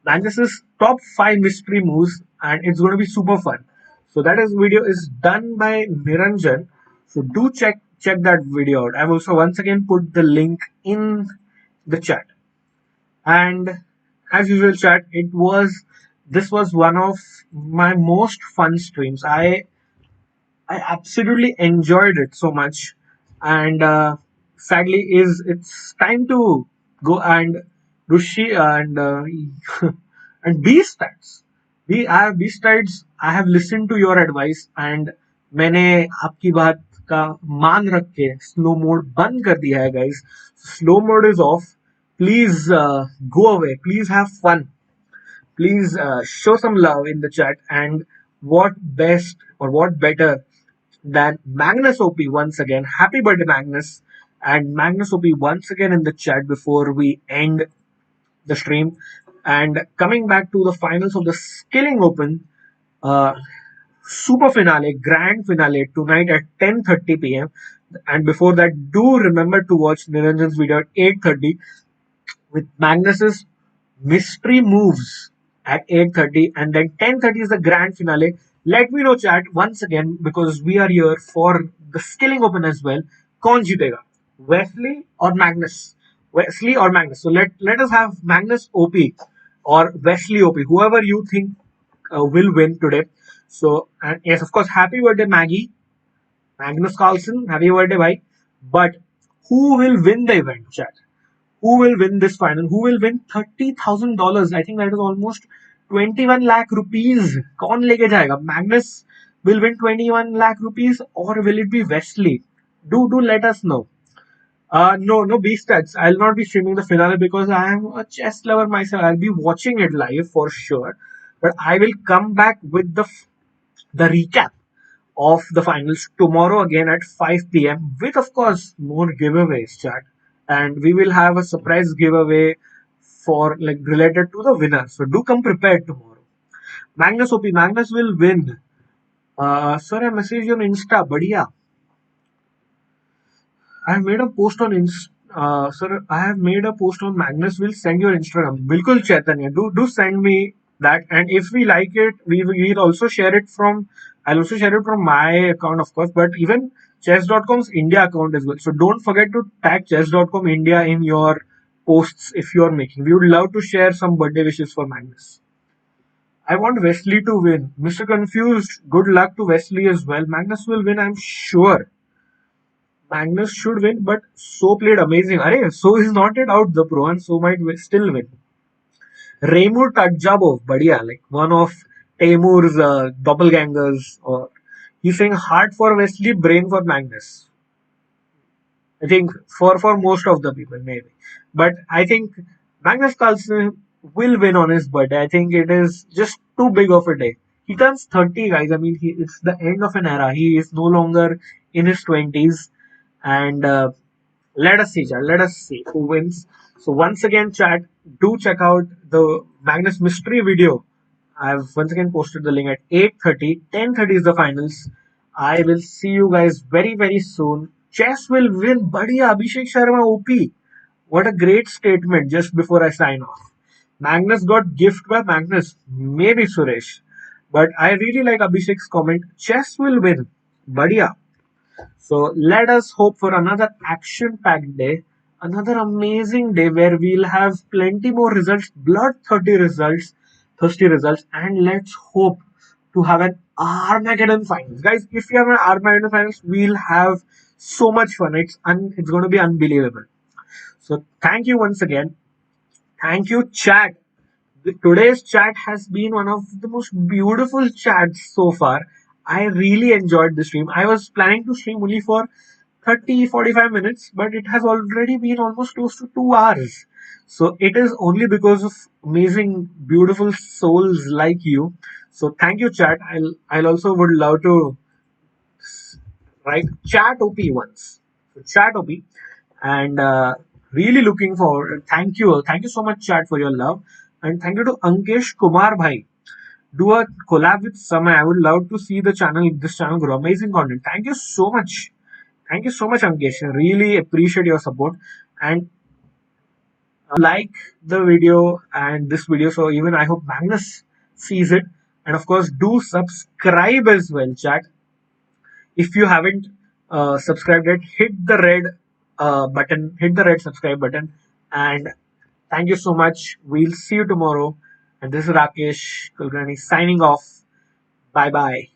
S1: Magnus's top 5 mystery moves, and it's going to be super fun. So that is video is done by Niranjan. So do check that video out. I've also once again put the link in the chat. And as usual, chat, this was one of my most fun streams. I absolutely enjoyed it so much, and sadly, is it's time to go and Rushi and and Beast stats. I have Beast stats. I have listened to your advice, and मैंने आपकी बात का मान रख के slow mode बंद कर दिया है, guys. Slow mode is off. Please go away. Please have fun. Please show some love in the chat, and what best or what better than Magnus OP once again. Happy birthday, Magnus. And Magnus OP once again in the chat before we end the stream. And coming back to the finals of the Skilling Open, uh, super finale, grand finale tonight at 10:30 p.m. And before that, do remember to watch Niranjan's video at 8:30 with Magnus's mystery moves at 8:30, and then 10:30 is the grand finale. Let me know, chat, once again, because we are here for the Skilling Open as well. कौन जीतेगा, Wesley or Magnus? Wesley or Magnus? So let us have Magnus OP or Wesley OP, whoever you think will win today. So, and yes, of course, happy birthday, Maggie. Magnus Carlsen, happy birthday, bhai. But who will win the event, chat? Who will win this final? Who will win $30,000? I think that is almost 21 lakh rupees. कौन लेके जाएगा? Magnus will win 21 lakh rupees, or will it be Wesley? Do let us know. No, Beast Stats. I'll not be streaming the finale because I am a chess lover myself. I'll be watching it live for sure, but I will come back with the recap of the finals tomorrow again at 5 p.m. with, of course, more giveaways, chat. And we will have a surprise giveaway for like related to the winner. So do come prepared tomorrow. Magnus OP, Magnus will win. Sir, I message you on Insta, बढ़िया. I have made a post on sir, I have made a post on Magnus. Will send your Instagram. बिल्कुल Chaitanya, do send me that, and if we like it, we'll also share it from. I'll also share it from my account, of course, but even chess.com's India account as well. So don't forget to tag chess.com India in your posts if you're making. We would love to share some birthday wishes for Magnus. I want Wesley to win. Mr. Confused, good luck to Wesley as well. Magnus will win, I'm sure. Magnus should win, but So played amazing. Arey, So is not yet out the pro and So might still win. Raimur Tajabov, badhiya, like one of Taimur's doppelgangers. Or he's saying hard for Wesley, brain for Magnus. I think for most of the people maybe, but I think Magnus Carlsen will win on his birthday. I think it is just too big of a day. He turns 30, guys. I mean, it's the end of an era. He is no longer in his 20s, and let us see, chat. Let us see who wins. So once again, chat, do check out the Magnus mystery video. I've once again posted the link at 8:30. 10:30 is the finals. I will see you guys very very soon. Chess will win. Badhiya Abhishek Sharma OP. What a great statement just before I sign off. Magnus got gift by Magnus. Maybe Suresh. But I really like Abhishek's comment. Chess will win. Badhiya. So let us hope for another action packed day, another amazing day where we'll have plenty more results, thirsty results, and let's hope to have an Armageddon finals. Guys, if you have an Armageddon finals, we'll have so much fun. It's going to be unbelievable. So thank you once again. Thank you, chat. Today's chat has been one of the most beautiful chats so far. I really enjoyed the stream. I was planning to stream only for 30-45 minutes, but it has already been almost close to 2 hours. So it is only because of amazing, beautiful souls like you. So thank you, chat. I'll also would love to write chat OP once. So chat OP, and really looking forward. Thank you so much, chat, for your love, and thank you to Ankesh Kumar Bhai. Do a collab with Samay. I would love to see this channel grow. Amazing content. Thank you so much. Thank you so much, Ankesh. I really appreciate your support and like the video and this video. So even I hope Magnus sees it. And of course, do subscribe as well, chat. If you haven't subscribed yet, hit the red button, hit the red subscribe button. And thank you so much. We'll see you tomorrow. And this is Rakesh Kulkarni signing off. Bye bye.